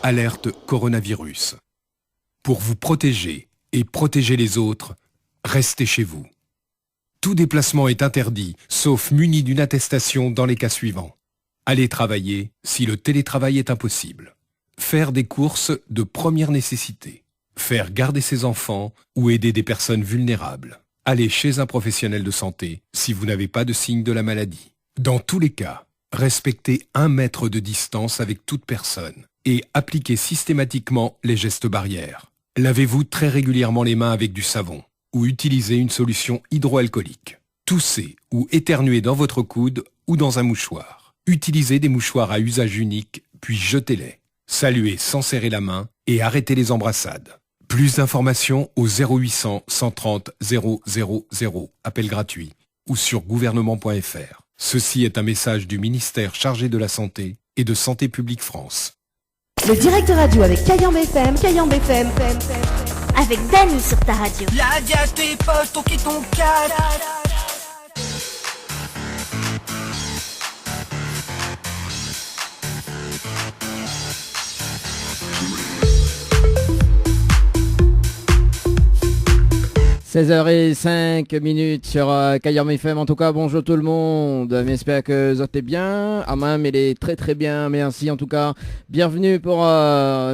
Alerte coronavirus. Pour vous protéger et protéger les autres, restez chez vous. Tout déplacement est interdit, sauf muni d'une attestation dans les cas suivants. Aller travailler si le télétravail est impossible. Faire des courses de première nécessité. Faire garder ses enfants ou aider des personnes vulnérables. Aller chez un professionnel de santé si vous n'avez pas de signe de la maladie. Dans tous les cas, respectez 1 mètre de distance avec toute personne et appliquez systématiquement les gestes barrières. Lavez-vous très régulièrement les mains avec du savon ou utilisez une solution hydroalcoolique. Toussez ou éternuez dans votre coude ou dans un mouchoir. Utilisez des mouchoirs à usage unique, puis jetez-les. Saluez sans serrer la main et arrêtez les embrassades. Plus d'informations au 0800 130 000, appel gratuit, ou sur gouvernement.fr. Ceci est un message du ministère chargé de la Santé et de Santé publique France. Le direct radio avec Kayambe FM, avec Dany sur ta radio. La dia tes potes, ton qui ton 4. « 16h05 sur Kayambe FM. En tout cas, bonjour tout le monde. J'espère que vous êtes bien. Ah, même, il est très très bien. Merci en tout cas. Bienvenue pour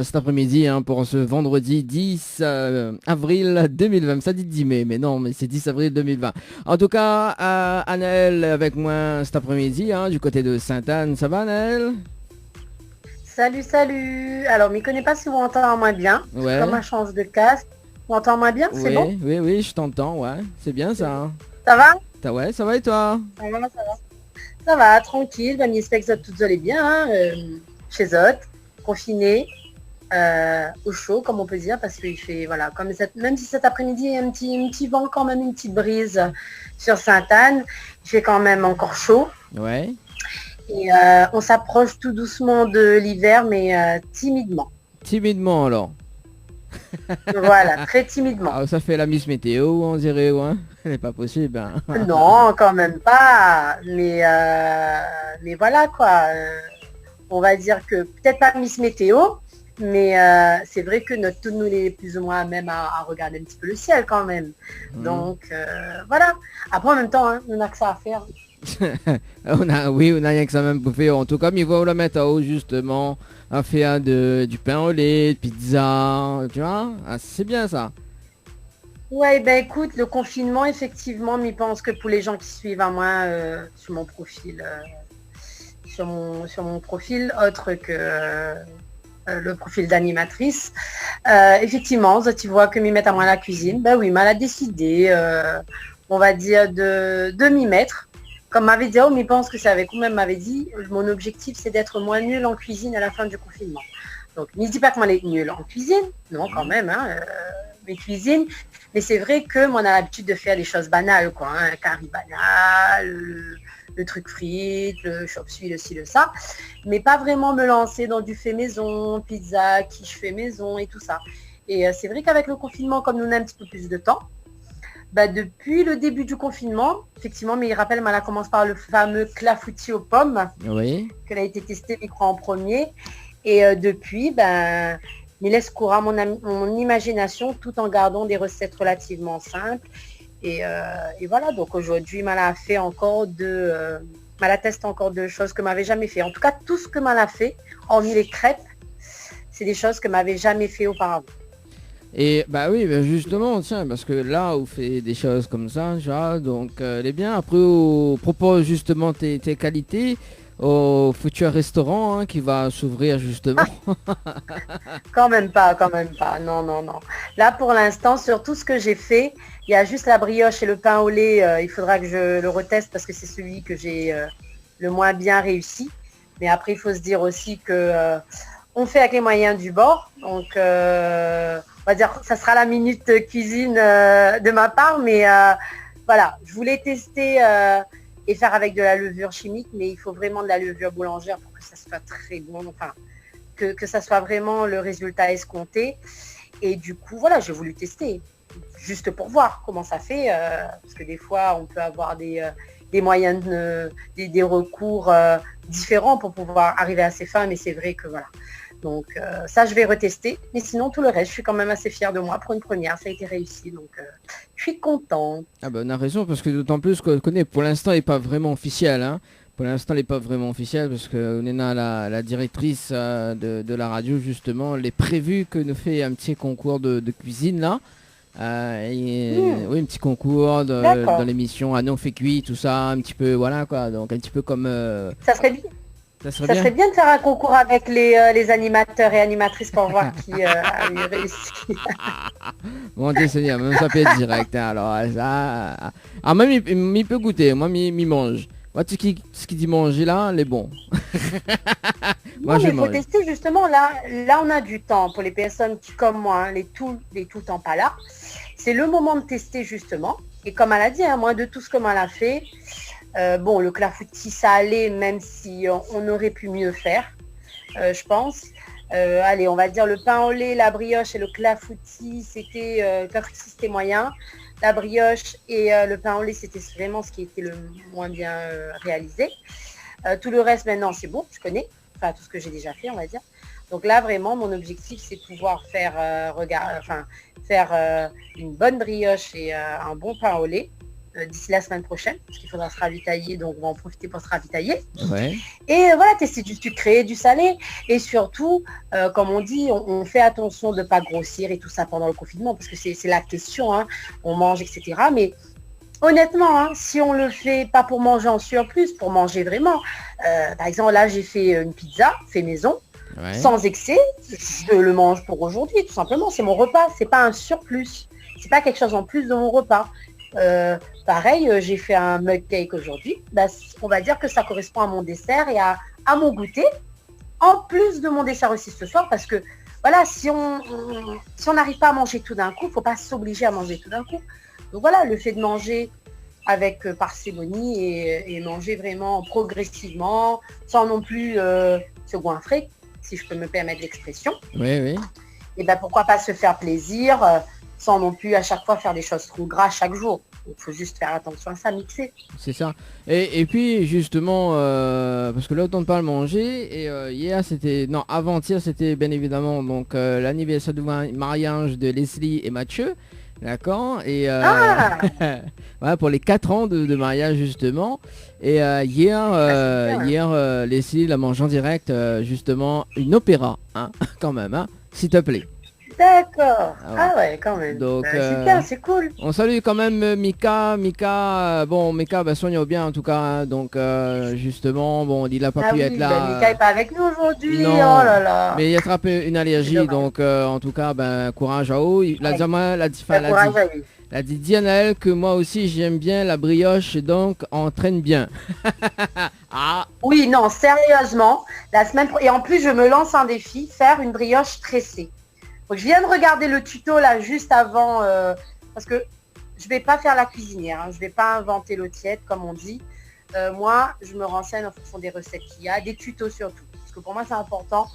cet après-midi, pour ce vendredi 10 avril 2020. Ça dit 10 mai, mais non, mais c'est 10 avril 2020. En tout cas, Anaël avec moi cet après-midi, du côté de Sainte-Anne. Ça va, Anaël? Salut. Alors, je ne connais pas si vous entendez moins bien. Ouais. Comme un change de casque. On entend moins bien, c'est bon? Oui, je t'entends, ouais. C'est bien ça. Ça va? Ouais, ça va et toi? Ça va, tranquille. J'espère que vous êtes toutes allez bien, chez Zot, confinés, au chaud, comme on peut dire, parce qu'il fait, voilà, même si cet après-midi, il y a un petit vent, quand même, une petite brise sur Sainte-Anne, il fait quand même encore chaud. Ouais. Et on s'approche tout doucement de l'hiver, mais timidement. Timidement, alors? Voilà, très timidement. Ah, ça fait la Miss Météo, on dirait, ouais. Elle n'est pas possible. Non, quand même pas. Mais voilà quoi. On va dire que peut-être pas Miss Météo, mais c'est vrai que tous nous les plus ou moins même à regarder un petit peu le ciel quand même. Donc voilà. Après en même temps, on n'a que ça à faire. on a rien que ça même pour faire. En tout cas, il va la mettre à haut justement. À faire du pain au lait, de pizza, tu vois, c'est bien ça. Ouais, ben écoute, le confinement, effectivement, je pense que pour les gens qui suivent à moi sur mon profil, autre que le profil d'animatrice, effectivement, tu vois que m'y mettre à moi la cuisine, ben oui, m'a décidé, on va dire, de m'y mettre. Comme m'avait dit, mais je pense que ça avait quand même m'avait dit, mon objectif c'est d'être moins nul en cuisine à la fin du confinement. Donc, ne dis pas que moi je suis nul en cuisine, non quand même, mes cuisines, mais c'est vrai que moi on a l'habitude de faire des choses banales, quoi, un curry banal, le truc frites, le chop-suey, le ci, le ça, mais pas vraiment me lancer dans du fait maison, pizza, quiche fait maison et tout ça. Et c'est vrai qu'avec le confinement, comme nous on a un petit peu plus de temps, depuis le début du confinement, effectivement, mais il rappelle, elle commence par le fameux clafoutis aux pommes, oui, qu'elle a été testé, je crois, en premier. Et depuis, il laisse courir mon imagination tout en gardant des recettes relativement simples. Et voilà, donc aujourd'hui, elle a fait encore teste encore de choses que m'avait jamais fait. En tout cas, tout ce que m'avait fait, hormis les crêpes, c'est des choses que m'avait jamais fait auparavant. Et oui, justement, tiens, parce que là, on fait des choses comme ça, donc elle est bien. Après, on propose justement tes qualités au futur restaurant qui va s'ouvrir justement. Quand même pas, non. Là, pour l'instant, sur tout ce que j'ai fait, il y a juste la brioche et le pain au lait. Il faudra que je le reteste parce que c'est celui que j'ai le moins bien réussi. Mais après, il faut se dire aussi que on fait avec les moyens du bord. Donc, on va dire ça sera la minute cuisine de ma part. Mais voilà, je voulais tester et faire avec de la levure chimique, mais il faut vraiment de la levure boulangère pour que ça soit très bon, enfin, que ça soit vraiment le résultat escompté. Et du coup, voilà, j'ai voulu tester, juste pour voir comment ça fait, parce que des fois, on peut avoir des moyens, des recours différents pour pouvoir arriver à ces fins, mais c'est vrai que voilà. Donc ça, je vais retester. Mais sinon, tout le reste, je suis quand même assez fière de moi. Pour une première, ça a été réussi. Donc je suis contente. Ah bah on a raison, parce que d'autant plus qu'on connaît, pour l'instant, il n'est pas vraiment officiel. Hein. Pour l'instant, il n'est pas vraiment officiel, parce que Onena, la directrice de la radio, justement, elle est prévue que nous fait un petit concours de cuisine, là. Oui, un petit concours dans l'émission Ah non, fait cuit, tout ça, un petit peu, voilà, quoi. Donc un petit peu comme... Ça serait bien. Ça Ça serait bien de faire un concours avec les animateurs et animatrices pour voir qui a eu réussi. Mon Dieu Seigneur, même ça peut être direct. Hein, alors ça... Ah, même il peut goûter, moi il mange. Moi ce qui dit manger là, les bons. Moi, mais il faut tester justement, là on a du temps pour les personnes qui comme moi, hein, les tout le temps pas là. C'est le moment de tester justement. Et comme elle a dit, hein, moi de tout ce que elle a fait, bon, le clafoutis ça allait, même si on aurait pu mieux faire, je pense. Allez, on va dire le pain au lait, la brioche et le clafoutis, c'était moyen. La brioche et le pain au lait, c'était vraiment ce qui était le moins bien réalisé. Tout le reste, maintenant, c'est bon, je connais. Enfin, tout ce que j'ai déjà fait, on va dire. Donc là, vraiment, mon objectif, c'est de pouvoir faire, une bonne brioche et un bon pain au lait d'ici la semaine prochaine, parce qu'il faudra se ravitailler, donc on va en profiter pour se ravitailler. Ouais. Et voilà, tester du sucré, du salé. Et surtout, comme on dit, on fait attention de ne pas grossir et tout ça pendant le confinement, parce que c'est la question, hein, on mange, etc. Mais honnêtement, hein, si on le fait pas pour manger en surplus, pour manger vraiment, par exemple, là, j'ai fait une pizza, fait maison, Ouais. sans excès, je le mange pour aujourd'hui, tout simplement. C'est mon repas, c'est pas un surplus. C'est pas quelque chose en plus de mon repas. Pareil, j'ai fait un mug cake aujourd'hui. Bah, on va dire que ça correspond à mon dessert et à mon goûter. En plus de mon dessert aussi ce soir, parce que voilà, si on n'arrive pas à manger tout d'un coup, il ne faut pas s'obliger à manger tout d'un coup. Donc voilà, le fait de manger avec parcimonie et manger vraiment progressivement, sans non plus se goinfrer, si je peux me permettre l'expression. Oui. Et ben pourquoi pas se faire plaisir sans non plus à chaque fois faire des choses trop gras chaque jour. Il faut juste faire attention à ça, mixer. C'est ça. Et puis justement, parce que là on parle manger, et hier c'était, non avant-hier c'était bien évidemment donc l'anniversaire du mariage de Leslie et Mathieu. D'accord. Et voilà, pour les 4 ans de mariage justement. Et hier, Leslie l'a mangé en direct justement une opéra, hein, quand même, hein, s'il te plaît. D'accord. Ah ouais, quand même. Donc, c'est bien, c'est cool. On salue quand même Mika. Mika, soigne bien en tout cas. Hein, donc justement, bon, il n'a pas pu être là. Mika n'est pas avec nous aujourd'hui. Non, oh là là. mais il a attrapé une allergie, donc en tout cas, courage à eux. Elle a dit Dianaël que moi aussi j'aime bien la brioche, donc entraîne bien. Ah. Oui, non, sérieusement, et en plus je me lance un défi, faire une brioche tressée. Donc, je viens de regarder le tuto là juste avant, parce que je vais pas faire la cuisinière, hein, je vais pas inventer l'eau tiède comme on dit. Moi, je me renseigne en fonction des recettes qu'il y a, des tutos surtout, parce que pour moi c'est important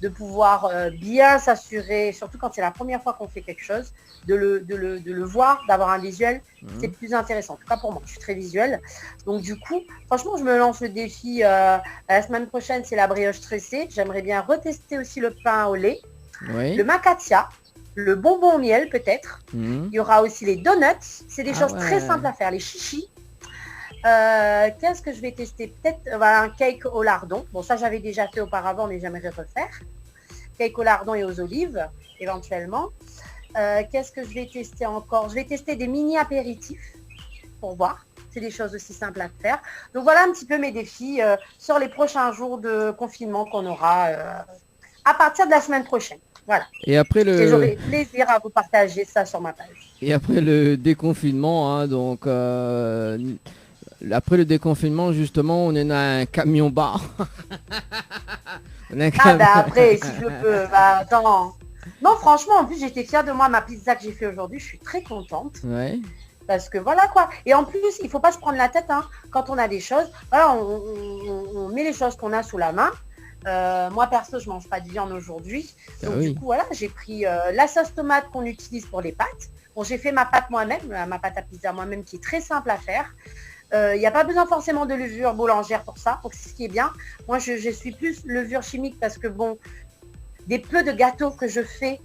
de pouvoir bien s'assurer, surtout quand c'est la première fois qu'on fait quelque chose, de le voir, d'avoir un visuel, c'est plus intéressant. En tout cas pour moi, je suis très visuelle. Donc du coup, franchement, je me lance le défi. La semaine prochaine, c'est la brioche tressée. J'aimerais bien retester aussi le pain au lait, le macadamia, le bonbon au miel peut-être. Il y aura aussi les donuts. C'est des choses très simples à faire, les chichis. Qu'est-ce que je vais tester? Peut-être un cake au lardon. Bon, ça j'avais déjà fait auparavant, mais j'aimerais refaire. Cake au lardon et aux olives, éventuellement. Qu'est-ce que je vais tester encore? Je vais tester des mini apéritifs pour voir. C'est des choses aussi simples à faire. Donc voilà un petit peu mes défis sur les prochains jours de confinement qu'on aura à partir de la semaine prochaine. Voilà. Et après j'aurai plaisir à vous partager ça sur ma page. Et après le déconfinement, hein, donc après le déconfinement, justement, on est à un camion bar. Après, si je peux, attends. Non, franchement, en plus, j'étais fière de moi, ma pizza que j'ai fait aujourd'hui, je suis très contente. Ouais. Parce que voilà quoi. Et en plus, il faut pas se prendre la tête, hein. Quand on a des choses, voilà, on met les choses qu'on a sous la main. Moi, perso, je mange pas de viande aujourd'hui. Donc du coup, voilà, j'ai pris la sauce tomate qu'on utilise pour les pâtes. Bon, j'ai fait ma pâte moi-même, ma pâte à pizza moi-même, qui est très simple à faire. Il n'y a pas besoin forcément de levure boulangère pour ça, donc c'est ce qui est bien. Moi, je suis plus levure chimique parce que bon, des peu de gâteaux que je fais,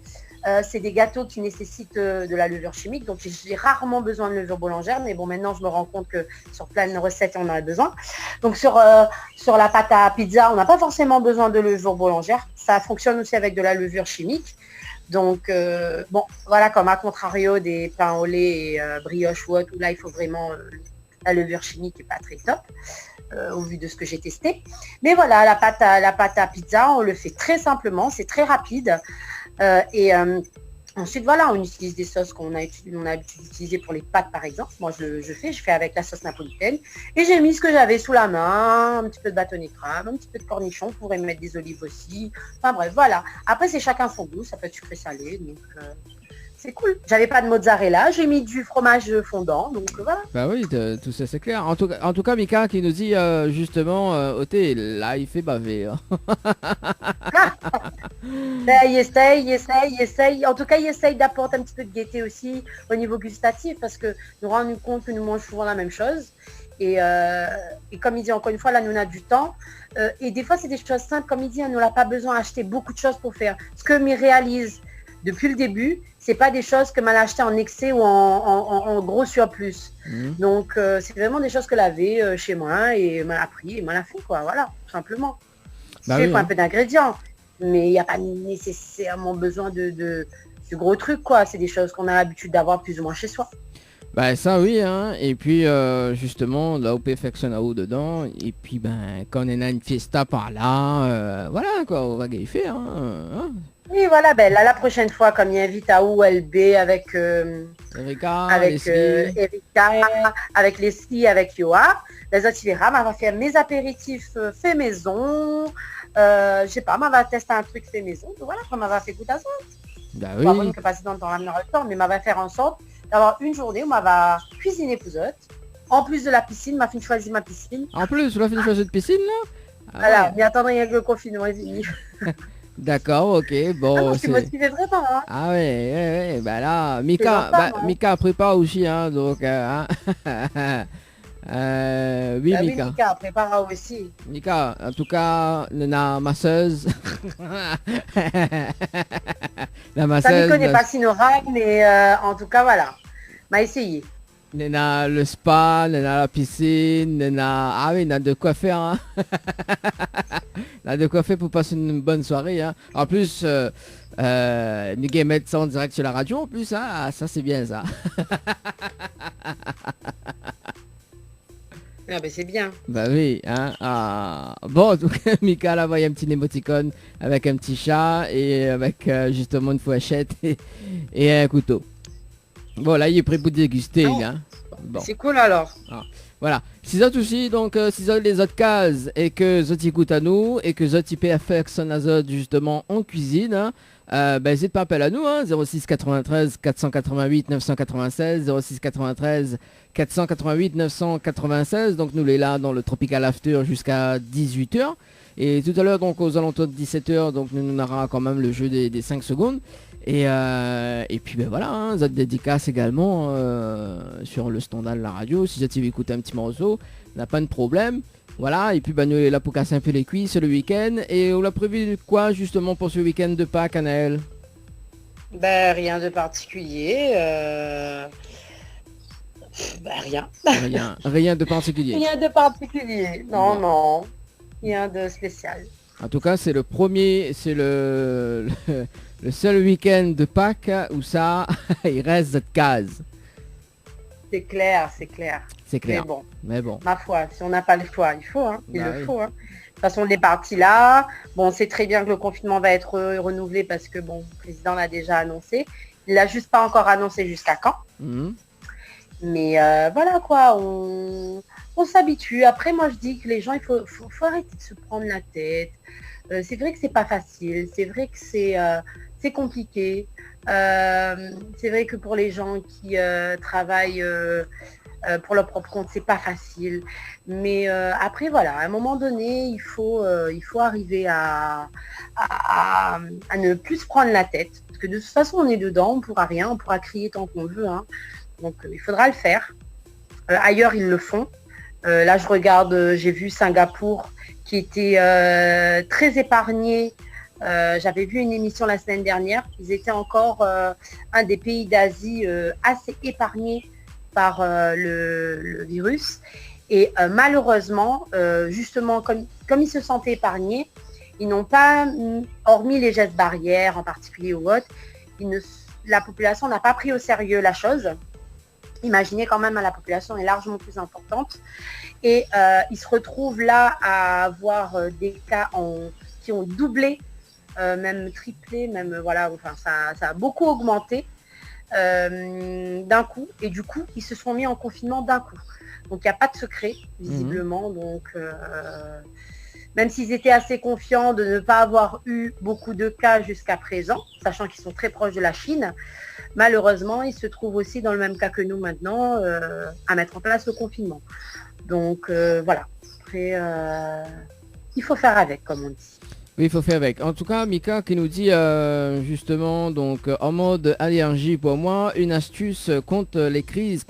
c'est des gâteaux qui nécessitent de la levure chimique. Donc, j'ai rarement besoin de levure boulangère. Mais bon, maintenant, je me rends compte que sur plein de recettes, on en a besoin. Donc, sur la pâte à pizza, on n'a pas forcément besoin de levure boulangère. Ça fonctionne aussi avec de la levure chimique. Donc, bon, voilà, comme à contrario des pains au lait et brioche ou autre, où là, il faut vraiment la levure chimique n'est pas très top, au vu de ce que j'ai testé. Mais voilà, la pâte à pizza, on le fait très simplement, c'est très rapide. Ensuite, voilà, on utilise des sauces qu'on a l'habitude d'utiliser pour les pâtes, par exemple. Moi, je fais avec la sauce napolitaine. Et j'ai mis ce que j'avais sous la main, un petit peu de bâtonnet de crabe, un petit peu de cornichon, on pourrait mettre des olives aussi. Enfin bref, voilà. Après, c'est chacun son goût, ça peut être sucré-salé, donc c'est cool. J'avais pas de mozzarella, j'ai mis du fromage fondant, donc voilà. Bah oui, tout ça c'est clair. En tout cas, Mika qui nous dit justement, Oté, là il fait baver. Hein. Ben, il essaye. En tout cas, il essaye d'apporter un petit peu de gaieté aussi au niveau gustatif, parce que nous rendons compte que nous mangeons souvent la même chose. Et comme il dit encore une fois, là nous on a du temps. Et des fois c'est des choses simples, comme il dit, on n'a pas besoin d'acheter beaucoup de choses pour faire. Ce que me réalise depuis le début, c'est pas des choses que m'a acheté en excès ou en gros surplus. Donc c'est vraiment des choses que l'avait chez moi et m'a appris et m'a fait quoi, voilà, tout simplement. Bah Il oui, faut hein. un peu d'ingrédients, mais il n'y a pas nécessairement besoin de gros trucs quoi. C'est des choses qu'on a l'habitude d'avoir plus ou moins chez soi. Bah ça oui, hein. Et puis justement, là on peut faire que dedans. Et puis ben quand on a une fiesta par là, voilà quoi, on va gaffer, hein. Oui, voilà, ben là, la prochaine fois, comme il invite à OLB avec Erika, Erika, avec Leslie, avec Yoa, les autres, il verra, on va faire mes apéritifs fait maison, je sais pas, on va tester un truc fait maison, donc voilà, on va faire goûter à ça. bah On va avoir oui. une capacité dans le temps, mais on va faire en sorte d'avoir une journée où on va cuisiner pour eux. En plus de la piscine, ma fille choisit ma piscine. En plus, tu l'as fait une choisir de piscine là. Ah Voilà, ouais. mais attendez, il y a le confinement est fini. D'accord, ok, bon. Je suis motivée vraiment, hein. Ah ouais, bah là, Mika, longtemps, hein. Mika prépare aussi, hein, donc, hein. Oui, Ah oui, Mika. Mika, prépare aussi. Mika, en tout cas, la masseuse. La Ça ne masseuse, connaît pas Sinorac, mais en tout cas, voilà. M'a essayé. Nena le spa, nena la piscine, nena... Ah oui, nena de quoi faire, hein. Nena de quoi faire pour passer une bonne soirée, hein. En plus, nous game mettre ça en direct sur la radio, en plus, hein. Ah, ça c'est bien, ça. Ah ben c'est bien. Bah oui, hein. Ah. Bon, en tout cas, Mika, là, il y a un petit émoticône avec un petit chat et avec justement une fourchette et un couteau. Bon, là, il est prêt pour déguster, Oh. là. Bon. C'est cool alors. Voilà. Si ça aussi, donc, si ça les autres cases et que ça écoute à nous et que ça peut faire son azote justement en cuisine, hein, ben n'hésite pas à appeler à nous, hein, 06 93 488 996, 06 93 488 996. Donc nous les là dans le Tropical After jusqu'à 18h. Et tout à l'heure, donc aux alentours de 17h, donc nous aura quand même le jeu des 5 secondes. Et puis ben voilà, hein, ça dédicace également sur le standard de la radio. Si tu veux écouter un petit morceau, n'a pas de problème. Voilà, et puis ben nous est là pour casser un peu les cuisses le week-end. Et on a prévu quoi justement pour ce week-end de Pâques, Anaël? Ben rien de particulier. Ben rien. Rien de particulier. Rien de particulier. Non, non. Rien de spécial. En tout cas, c'est le premier, c'est le seul week-end de Pâques où ça, il reste cette case. C'est clair, c'est clair. C'est clair. Mais Mais bon. ma foi, si on n'a pas le choix, il faut, hein. Il Bah le oui. faut, hein. De toute façon, on est parti là. Bon, on sait très bien que le confinement va être renouvelé parce que, bon, le président l'a déjà annoncé. Il l'a juste pas encore annoncé jusqu'à quand. Mhm. Mais voilà quoi, on s'habitue. Après, moi, je dis que les gens, il faut arrêter de se prendre la tête. C'est vrai que c'est pas facile. C'est vrai que c'est compliqué. C'est vrai que pour les gens qui travaillent pour leur propre compte, c'est pas facile. Mais après, voilà, à un moment donné, il faut arriver à ne plus se prendre la tête. Parce que de toute façon, on est dedans, on pourra rien, on pourra crier tant qu'on veut, hein. Donc il faudra le faire. Ailleurs, ils le font. Là, je regarde, j'ai vu Singapour qui était très épargné J'avais vu une émission la semaine dernière. Ils étaient encore un des pays d'Asie assez épargnés par le virus. Et malheureusement, justement, comme ils se sentaient épargnés, ils n'ont pas, hormis les gestes barrières en particulier ou autres, la population n'a pas pris au sérieux la chose. Imaginez quand même, la population est largement plus importante. Et ils se retrouvent là à avoir des cas qui ont doublé, même triplé, même voilà, enfin ça a beaucoup augmenté d'un coup. Et du coup, ils se sont mis en confinement d'un coup. Donc il n'y a pas de secret, visiblement. Donc même s'ils étaient assez confiants de ne pas avoir eu beaucoup de cas jusqu'à présent, sachant qu'ils sont très proches de la Chine, malheureusement, ils se trouvent aussi dans le même cas que nous maintenant, à mettre en place le confinement. Donc voilà. Après, il faut faire avec, comme on dit. Oui, il faut faire avec. En tout cas, Mika qui nous dit justement, donc en mode allergie pour moi, une astuce contre les crises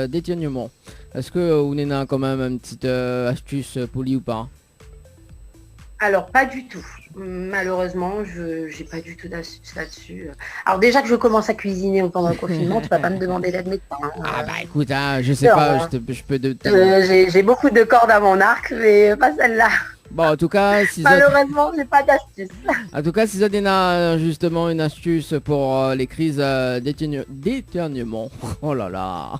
d'éternuement. Est-ce que vous n'avez quand même une petite astuce pour lui ou pas? Alors, pas du tout. Malheureusement, je n'ai pas du tout d'astuce là-dessus. Alors déjà que je commence à cuisiner pendant le confinement, tu vas pas me demander l'aide médecin. Ah bah écoute, je sais pas, je peux... J'ai beaucoup de cordes à mon arc, mais pas celle-là. Bon, en tout cas, malheureusement, j'ai pas d'astuce. En tout cas, si ça donne justement une astuce pour les crises d'éternuement. Oh là là.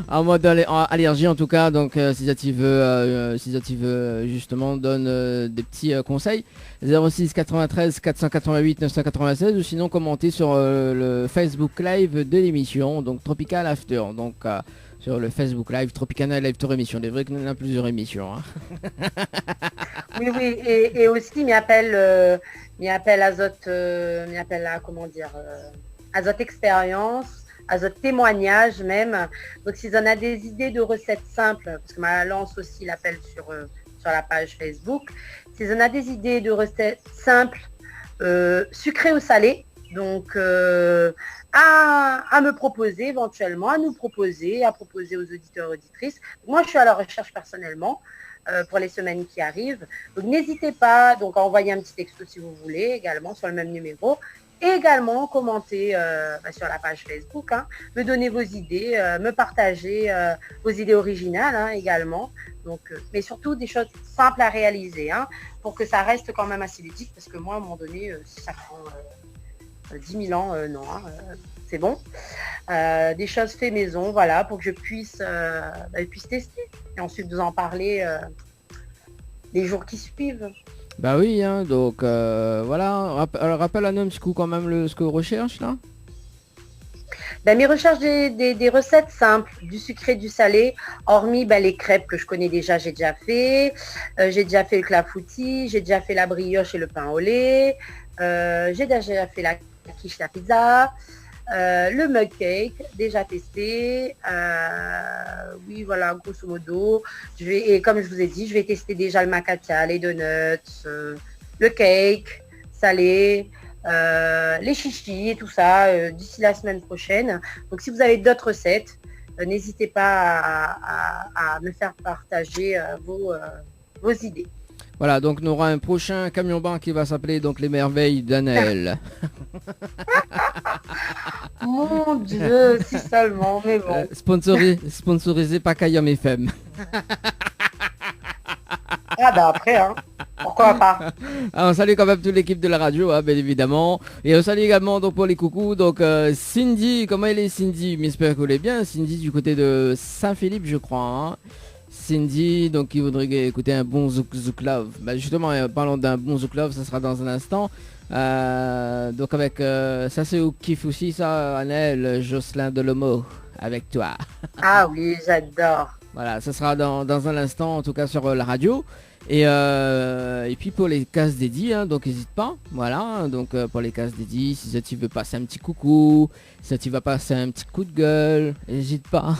En mode allergie en tout cas, donc si ça t'y veut, justement, donne des petits conseils. 06 93 488 996 ou sinon commenter sur le Facebook Live de l'émission, donc Tropical After. Donc sur le Facebook Live, Tropicana Live Tour émission. Il est vrai qu'il y en a plusieurs émissions. Hein. Oui, et aussi m'y appelle Azote, Azote Expérience, Azote Témoignage même. Donc s'ils en a des idées de recettes simples, parce que ma lance aussi l'appelle sur la page Facebook, s'ils en a des idées de recettes simples, sucrées ou salées, donc à me proposer éventuellement, à proposer aux auditeurs et auditrices. Moi, je suis à la recherche personnellement pour les semaines qui arrivent. Donc, n'hésitez pas donc, à envoyer un petit texto si vous voulez, également sur le même numéro. Et également, commenter sur la page Facebook, me donner vos idées, me partager vos idées originales également. Donc, mais surtout des choses simples à réaliser pour que ça reste quand même assez ludique. Parce que moi, à un moment donné, si ça prend 10 000 ans, non, c'est bon. Des choses fait maison, voilà, pour que je puisse tester et ensuite vous en parler les jours qui suivent. Bah oui, donc voilà. Rappelle à un petit coup quand même ce que recherche là. Mes recherches des recettes simples, du sucré, du salé, hormis les crêpes que je connais déjà, j'ai déjà fait. J'ai déjà fait le clafoutis, j'ai déjà fait la brioche et le pain au lait. J'ai déjà fait la quiche, la pizza, le mug cake, déjà testé. Oui, voilà, grosso modo. Et comme je vous ai dit, je vais tester déjà le macaca, les donuts, le cake salé, les chichis et tout ça d'ici la semaine prochaine. Donc si vous avez d'autres recettes, n'hésitez pas à me faire partager vos idées. Voilà, donc on aura un prochain camion-bar qui va s'appeler donc Les Merveilles d'Anaël. Mon Dieu, si seulement, mais bon. Sponsorisé par Kayam FM. Ah bah après, pourquoi pas. Alors, on salue quand même toute l'équipe de la radio, bien évidemment. Et on salue également donc pour les coucous. Donc Cindy, comment elle est Cindy? J'espère qu'elle est bien. Cindy du côté de Saint-Philippe, je crois. Cindy, donc il voudrait écouter un bon Zouk Love. Justement, parlons d'un bon Zouk Love, ça sera dans un instant. Donc avec ça c'est au kiff aussi ça, Annelle, Jocelyn Delomo avec toi. Ah oui, j'adore. Voilà, ça sera dans un instant en tout cas sur la radio. Et puis pour les cases dédiées, donc n'hésite pas, voilà, donc pour les cases dédiées, si ça tu veux passer un petit coucou, si ça tu vas passer un petit coup de gueule, n'hésite pas,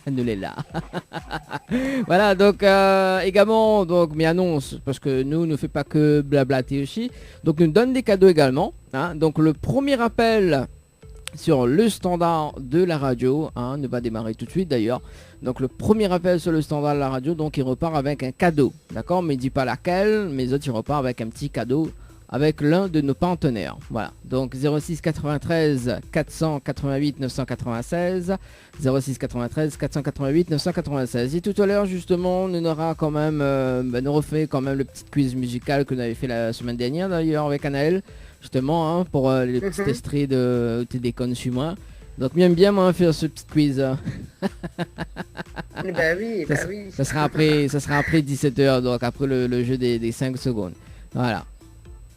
nous les là. Voilà, donc également, donc mes annonces, parce que nous ne fait pas que blablater aussi, donc nous donne des cadeaux également, donc le premier appel sur le standard de la radio, hein, ne va démarrer tout de suite d'ailleurs. Donc le premier appel sur le standard de la radio, donc il repart avec un cadeau, d'accord, mais il dit pas laquelle, mais les autres il repart avec un petit cadeau avec l'un de nos partenaires. Voilà, donc 06 93 488 996, 06 93 488 996. Et tout à l'heure justement, on aura quand même, nous refait quand même le petit quiz musical que nous avait fait la semaine dernière d'ailleurs avec Anaël, justement, hein, pour les petits extraits de T'es déconnes sur moi. Donc j'aime bien moi faire ce petit quiz. Hein. Bah oui, bah oui. Ça sera après 17h, donc après le jeu des 5 secondes. Voilà.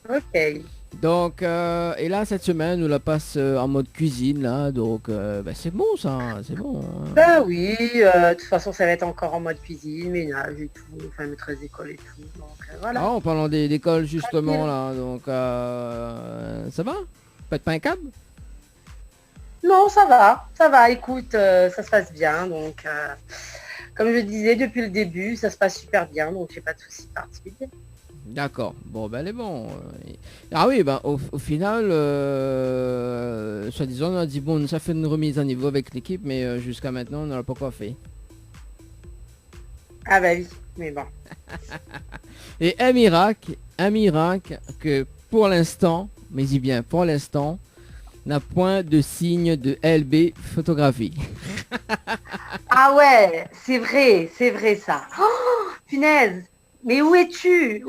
Ok. Donc, et là, cette semaine, nous la passe en mode cuisine, là, donc c'est bon ça, c'est bon. Hein. Bah oui, de toute façon ça va être encore en mode cuisine, ménage et tout, enfin maîtresse d'école et tout, donc voilà. Ah, en parlant d'école justement, là, donc ça va? Faites pas un câble? Non, ça va, écoute, ça se passe bien, donc comme je disais depuis le début, ça se passe super bien, donc j'ai pas de soucis particuliers. D'accord, bon ben elle est bon. Ah oui, ben au final, soi-disant on a dit bon, ça fait une remise à niveau avec l'équipe, mais jusqu'à maintenant on n'a pas encore fait. Ah bah oui, mais bon. Et un miracle que pour l'instant, mais dis bien pour l'instant, n'a point de signe de LB photographie. Ah ouais, c'est vrai ça. Oh, punaise. Mais où es-tu?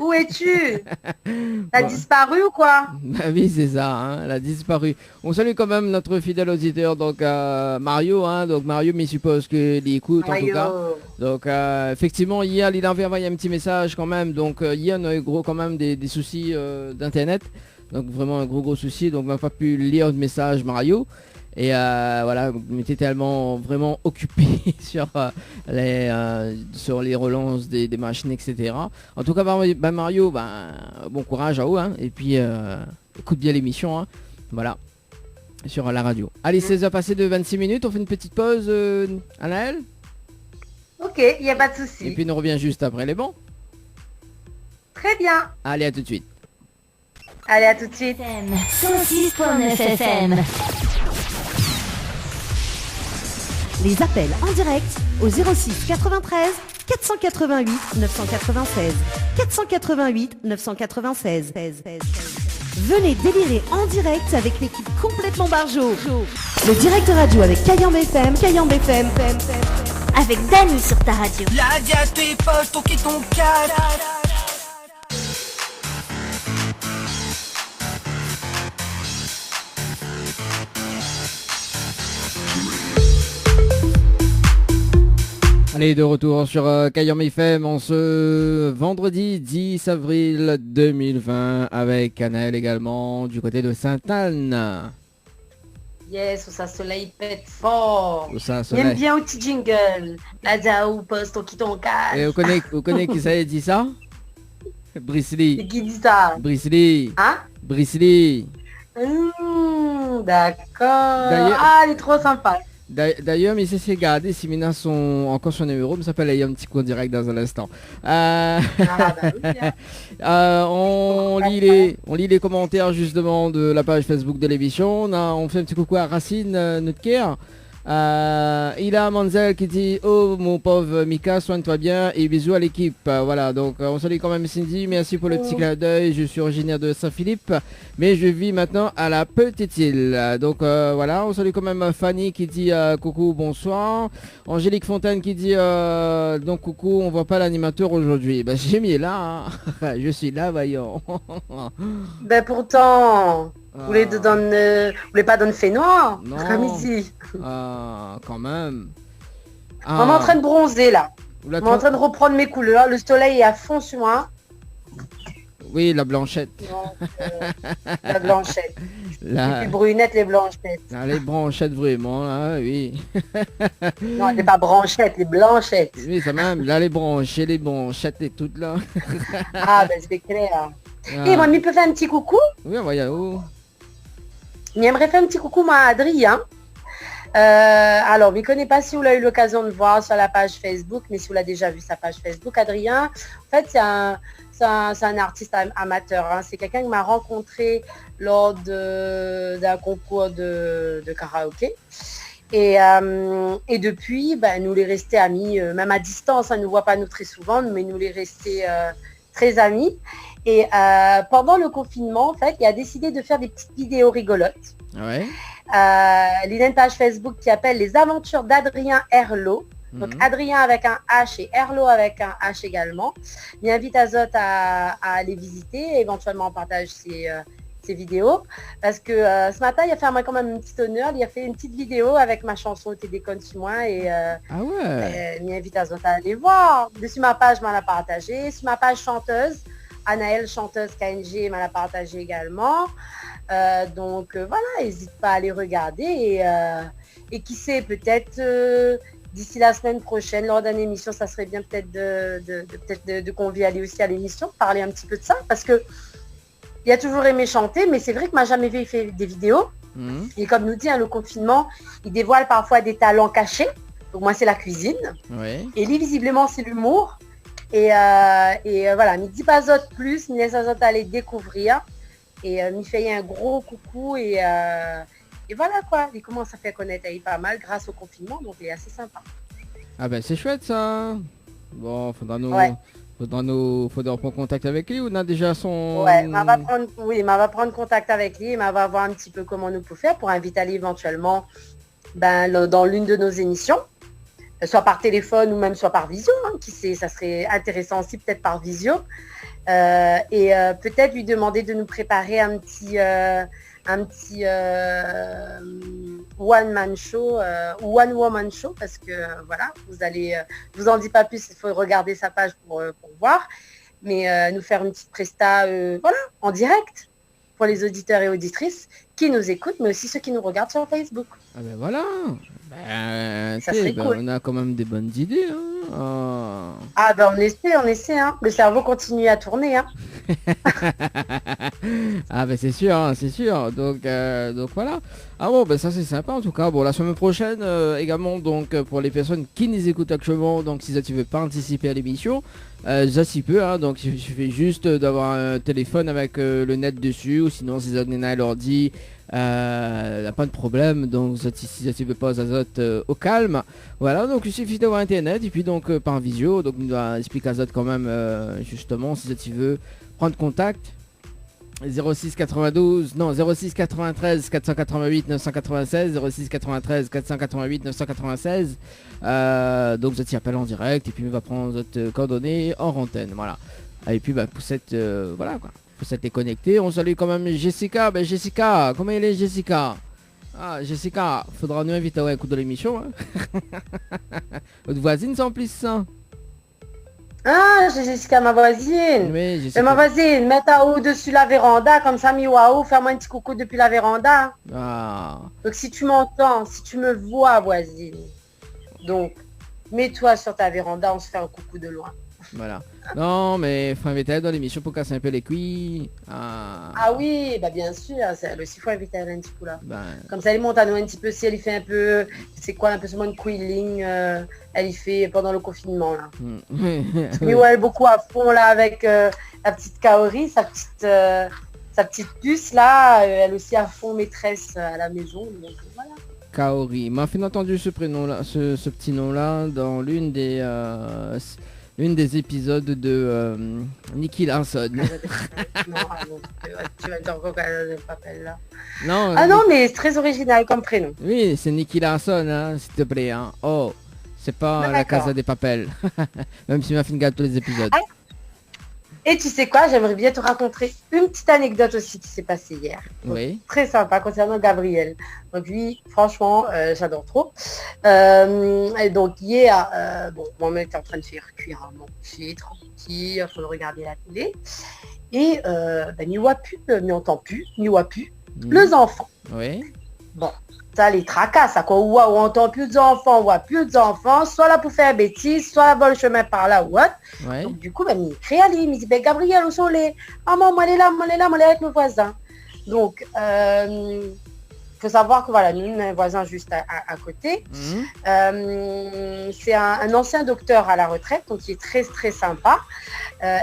T'as disparu ou quoi? Bah oui, c'est ça, hein, elle a disparu. On salue quand même notre fidèle auditeur, donc Mario, hein, donc Mario, mais il suppose qu'il écoute en tout cas. Donc effectivement, hier, il avait envoyé un petit message quand même, donc hier, on a eu quand même des soucis d'internet, donc vraiment un gros souci, donc on n'a pas pu lire le message Mario. Et voilà, on était tellement vraiment occupé sur les relances des machines, etc. En tout cas, Mario, bon courage à vous, hein, et puis écoute bien l'émission, hein, voilà, sur la radio. Allez, 16h passées de 26 minutes, on fait une petite pause, Anaël? Ok, il n'y a pas de souci. Et puis on revient juste après, les bons? Très bien. Allez, à tout de suite. Allez, à tout de suite. 106.9 FM. Les appels en direct au 06 93 488 996. 488 996. Venez délirer en direct avec l'équipe complètement barjo. Le direct radio avec Kayambe FM. Avec Danu sur ta radio. La vie à tes potes, ton qui ton cadre. Allez, de retour sur Kayambe FM en ce vendredi 10 avril 2020 avec Anaël également du côté de Sainte-Anne. Yes, où ça soleil pète fort. Où ça J'aime soleil. bien au petit jingle. La Diaou poste au qui ton Et cadre. vous connaissez qui ça a dit ça? Brice C'est Lee. qui dit ça? Brice Lee. Hein? Brice Lee. D'accord. D'ailleurs- Ah, elle est trop sympa. D'ailleurs, mais c'est regardé si Mina encore son numéro, me s'appelle ayant un petit coup direct dans un instant. Ah, bah oui, hein. On lit les commentaires justement de la page Facebook de l'émission. On fait un petit coucou à Racine Nutker. Il a Manzel qui dit oh mon pauvre Mika, soigne-toi bien et bisous à l'équipe. Voilà, donc on salue quand même Cindy, merci pour le petit clin d'œil. Je suis originaire de Saint-Philippe, mais je vis maintenant à la petite île. Donc voilà, on salue quand même Fanny qui dit coucou, bonsoir. Angélique Fontaine qui dit donc coucou, on voit pas l'animateur aujourd'hui. Bah j'ai mis là, hein. Je suis là, voyons. Ben pourtant, vous voulez pas donner fait noir? Non. Comme ici. Quand même. On est en train de bronzer là. Ou la On est en train de reprendre mes couleurs. Le soleil est à fond sur moi. Oui, la blanchette. Donc, la blanchette. La... Les plus brunettes, les blanchettes. Ah, les branchettes vraiment, là, oui. Non, c'est pas branchettes, les blanchettes. Oui, ça même, là, les branchettes et toutes là. Ah, ben c'est clair. Ah. Et moi, il peut faire un petit coucou. Oui, voyons où. Il aimerait faire un petit coucou, moi, à Adrien. Alors, je ne connais pas si vous l'avez eu l'occasion de voir sur la page Facebook, mais si vous l'avez déjà vu sa page Facebook, Adrien, en fait, c'est un artiste amateur. Hein. C'est quelqu'un qui m'a rencontré lors d'un concours de karaoké. Et depuis, nous les restés amis, même à distance, on ne nous voit pas nous très souvent, mais nous les restés très amis. Et pendant le confinement, en fait, il a décidé de faire des petites vidéos rigolotes. Ouais. Il a une page Facebook qui appelle Les Aventures d'Adrien Herlot. Donc Adrien avec un H et Herlot avec un H également. Il invite Azote à aller visiter et éventuellement partage ses vidéos. Parce que ce matin, il a fait quand même un petit honneur. Il a fait une petite vidéo avec ma chanson T'es déconne sur moi et Ah ouais. il invite Azote à aller voir. Dessus ma page, m'en a partagé. Sur ma page chanteuse, Anaëlle, chanteuse KNG, m'en a partagé également. Donc voilà, n'hésite pas à aller regarder et qui sait, peut-être d'ici la semaine prochaine, lors d'une émission, ça serait bien peut-être de convier Ali aussi à l'émission, parler un petit peu de ça, parce que il a toujours aimé chanter, mais c'est vrai qu'il m'a jamais vu faire des vidéos. Et comme nous dit, le confinement, il dévoile parfois des talents cachés. Donc moi, c'est la cuisine. Ouais. Et lui, visiblement, c'est l'humour. Et voilà, m'y dit pas autre plus, m'y laisse autre aller découvrir. Et m'y fait un gros coucou et voilà quoi, il commence à faire connaître Aïe pas mal grâce au confinement, donc il est assez sympa. Ah ben c'est chouette ça. Bon, faudra prendre contact avec lui ou on a déjà son... Ouais, on va prendre contact avec lui, on va voir un petit peu comment nous pouvons faire pour inviter Ali éventuellement dans l'une de nos émissions, soit par téléphone ou même soit par visio, hein, qui sait, ça serait intéressant aussi peut-être par visio. Et peut-être lui demander de nous préparer un petit one-man show ou one-woman show, parce que voilà, je vous en dis pas plus, il faut regarder sa page pour voir, mais nous faire une petite presta en direct pour les auditeurs et auditrices qui nous écoutent, mais aussi ceux qui nous regardent sur Facebook. Ah ben voilà. Ça serait cool. On a quand même des bonnes idées. Hein. Ah ben on essaie. Hein. Le cerveau continue à tourner. Hein. Ah ben c'est sûr. Donc voilà. Ah bon, ben ça c'est sympa en tout cas. Bon, la semaine prochaine également, donc pour les personnes qui nous écoutent actuellement, donc si tu veux participer à l'émission, ça s'y peut. Hein, donc il suffit juste d'avoir un téléphone avec le net dessus, ou sinon si vous avez un ordi, pas de problème. Donc si tu veux pas Azote au calme, voilà. Donc il suffit d'avoir internet et puis donc par visio. Donc il doit expliquer Azote quand même justement si tu veux prendre contact. 06 93 488 996 06 93 488 996 donc vous appelle en direct et puis on va prendre votre coordonnées en antenne, voilà. Et puis pour cette voilà quoi, pour cette est connecté. On salue quand même Jessica. Jessica, comment elle est Jessica? Ah Jessica, faudra nous inviter à un coup de l'émission, hein. Votre voisine sans plus ça. Ah, j'ai Jessica, ma voisine. Oui, Jessica. Et ma voisine, mets ta au-dessus la véranda, comme ça, miwaou, fais-moi un petit coucou depuis la véranda. Ah. Donc, si tu m'entends, si tu me vois, voisine, donc, mets-toi sur ta véranda, on se fait un coucou de loin. Voilà. Non, mais faut inviter dans l'émission pour casser un peu les couilles. Ah oui, bien sûr, c'est aussi faut inviter un petit coup là. Comme ça, elle monte à nous un petit peu, si elle y fait un peu, c'est quoi, un peu seulement une quilling, elle y fait pendant le confinement là. Mais ouais, elle est beaucoup à fond là avec la petite Kaori, sa petite puce là, elle aussi à fond maîtresse à la maison, donc voilà. Kaori, m'a fait entendu ce prénom là, ce petit nom là dans l'une des épisodes de Nicky Larson. Tu vas dire Casa de Papel là. Non. Non, mais c'est très original comme prénom. Oui, c'est Nicky Larson, hein, s'il te plaît. Hein. Oh, c'est pas la Casa de Papel. Même si m'a fait une gâte tous les épisodes. Et tu sais quoi, j'aimerais bien te raconter une petite anecdote aussi qui s'est passée hier. Donc, oui. Très sympa concernant Gabriel. Donc lui, franchement, j'adore trop. Et donc hier, maman était en train de faire cuire mon petit tranquille, en train de regarder la télé. Et n'y voit plus, n'y entend plus, n'y voit plus les enfants. Oui. Bon, ça les tracasse, ça quoi, ou on entend plus d'enfants, on voit plus d'enfants, soit là pour faire bêtise, soit là le chemin par là ou autre. Ouais. Donc du coup, il crie à lui, il me dit, Gabriel, où sont les... Ah maman, elle est là, moi elle est avec nos voisins. Donc, faut savoir que voilà, nous, on a un voisin juste à côté. C'est un ancien docteur à la retraite, donc il est très, très sympa.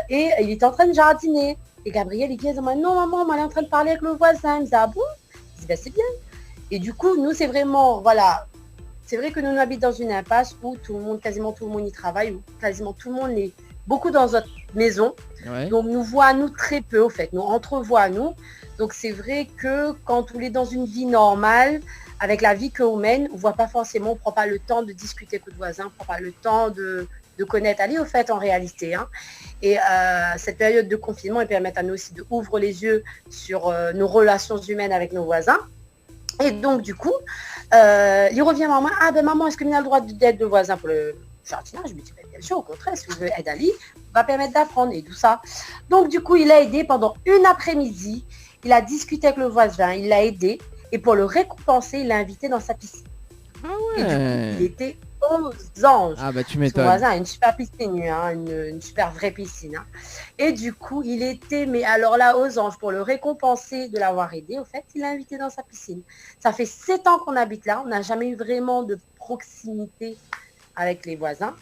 Et il est en train de jardiner. Et Gabriel, il dit, non, maman, elle est en train de parler avec le voisin. Il me dit, ah bon? Je dis, ben, c'est bien. Et du coup, nous, c'est vraiment, voilà, c'est vrai que nous habitons dans une impasse où quasiment tout le monde y travaille, où quasiment tout le monde est beaucoup dans notre maison. Ouais. Donc, nous voit nous très peu, au fait. Nous entrevoit nous. Donc, c'est vrai que quand on est dans une vie normale, avec la vie qu'on mène, on ne voit pas forcément, on ne prend pas le temps de discuter avec le voisin, on ne prend pas le temps de connaître. Allez, au fait, en réalité. Hein. Et cette période de confinement, elle permet à nous aussi de ouvrir les yeux sur nos relations humaines avec nos voisins. Et donc, du coup, il revient maman, ah ben maman, est-ce que tu as le droit d'aide de voisin pour le jardinage? Je me dis, ben, bien sûr, au contraire, si vous voulez aide Ali, va permettre d'apprendre et tout ça. Donc, du coup, il a aidé pendant une après-midi. Il a discuté avec le voisin, il l'a aidé. Et pour le récompenser, il l'a invité dans sa piscine. Ah ouais. Et du coup, il était aux anges. Ah bah tu Son m'étonnes. voisin a une super piscine, hein, une super vraie piscine. Hein. Et du coup, il était, mais alors là, aux anges, pour le récompenser de l'avoir aidé, au fait, il l'a invité dans sa piscine. Ça fait 7 ans qu'on habite là, on n'a jamais eu vraiment de proximité avec les voisins.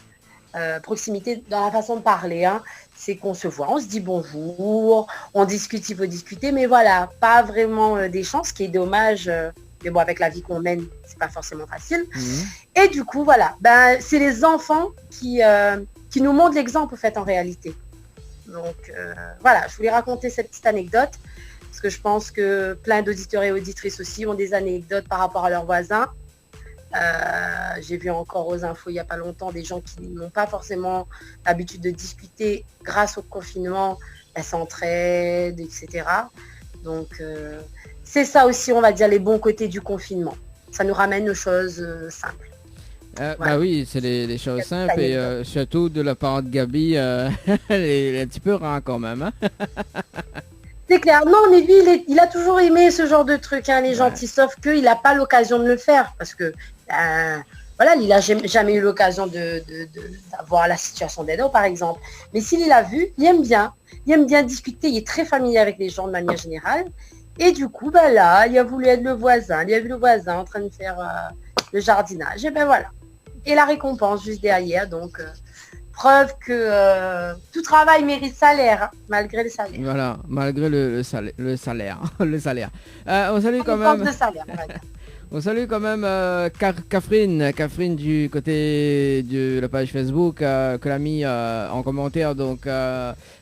Proximité dans la façon de parler, hein. C'est qu'on se voit, on se dit bonjour, on discute, il faut discuter, mais voilà, pas vraiment d'échange, ce qui est dommage. Mais bon, avec la vie qu'on mène, c'est pas forcément facile. Et du coup, voilà, ben, c'est les enfants qui nous montrent l'exemple, en fait, en réalité. Donc, voilà, je voulais raconter cette petite anecdote, parce que je pense que plein d'auditeurs et auditrices aussi ont des anecdotes par rapport à leurs voisins. J'ai vu encore aux infos il n'y a pas longtemps des gens qui n'ont pas forcément l'habitude de discuter grâce au confinement, elles s'entraident, etc. Donc, c'est ça aussi, on va dire, les bons côtés du confinement. Ça nous ramène aux choses simples. Bah Voilà. oui, c'est les choses Cette simples et anecdote. surtout de la part de Gabi, elle est un petit peu rare quand même. Hein. C'est clair. Non, mais lui, il a toujours aimé ce genre de truc, hein, les gentils, sauf qu'il n'a pas l'occasion de le faire parce que, voilà, il n'a jamais eu l'occasion d'avoir la situation d'Edo, par exemple. Mais s'il l'a vu, il aime bien discuter, il est très familier avec les gens de manière générale. Et du coup, ben là, il a voulu être le voisin, il a vu le voisin en train de faire le jardinage, et ben voilà. Et la récompense juste derrière, donc... preuve que tout travail mérite salaire, hein, malgré le salaire. Voilà, malgré le salaire. Le salaire. On salue quand Récompense même. de salaire, on va dire. On salue quand même Catherine du côté de la page Facebook que l'a mis en commentaire. Donc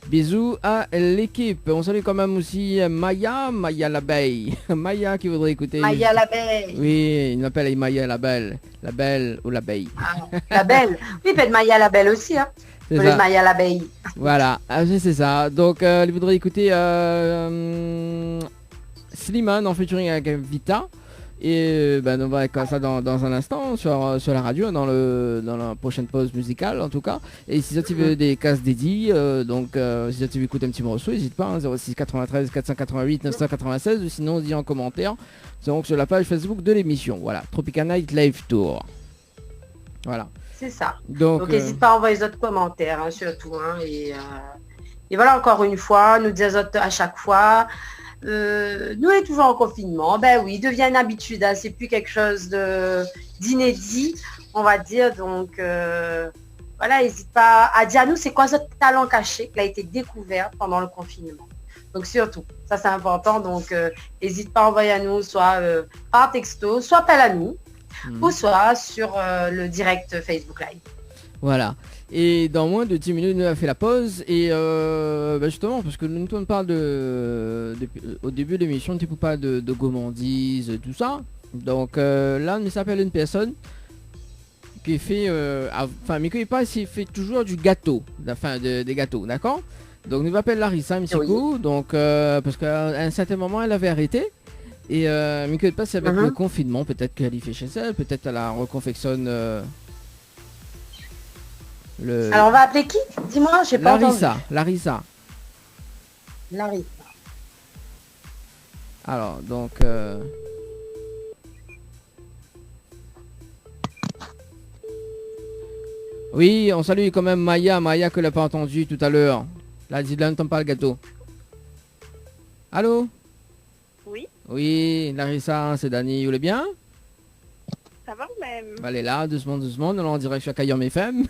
bisous à l'équipe. On salue quand même aussi Maya l'abeille. Maya qui voudrait écouter. Maya l'abeille. Oui, il m'appelle Maya la belle ou l'abeille. Ah, la belle. Oui, peut-être Maya la belle aussi. Hein. C'est Peut-être ça. Maya l'abeille. Voilà, c'est ça. Donc il voudrait écouter Slimane en featuring avec Vita. Et on va avec ça dans un instant sur la radio, dans la prochaine pause musicale en tout cas. Et si tu veux des cases dédiées, si tu veux écouter un petit morceau, n'hésite pas, hein, 06 93 488 996 ou sinon dis en commentaire donc sur la page Facebook de l'émission. Voilà, Tropicana Night Live Tour. Voilà. C'est ça. Donc n'hésite pas à envoyer d'autres commentaires, hein, surtout. Hein, et voilà, encore une fois, nous dire à chaque fois. Nous est toujours en confinement, ben oui, devient une habitude, hein, c'est plus quelque chose d'inédit, on va dire, donc voilà, n'hésite pas à dire à nous c'est quoi ce talent caché qui a été découvert pendant le confinement. Donc surtout, ça c'est important, donc n'hésite pas à envoyer à nous, soit par texto, soit appel à nous, ou soit sur le direct Facebook Live. Voilà. Et dans moins de 10 minutes, nous avons fait la pause. Et justement, parce que nous on parle au début de l'émission, tu peux pas de gourmandise, tout ça. Donc là, il s'appelle une personne qui fait, mais qui pas, il fait toujours du gâteau, des gâteaux, d'accord. Donc nous appelle Larissa un petit coup, donc parce qu'à un certain moment, elle avait arrêté. Et mais que passe avec le confinement, peut-être qu'elle y fait chez elle, peut-être elle la reconfectionne. Alors on va appeler qui? Dis-moi, j'ai pas entendu. Larissa. Alors donc oui, on salue quand même Maya que l'a pas entendu tout à l'heure. Là, dis-le, n'entend pas le gâteau. Allô? Oui. Oui, Larissa, c'est Dani, vous allez bien? Ça va même. Bah, elle est là, doucement, doucement, nous allons en direct sur Kayom FM.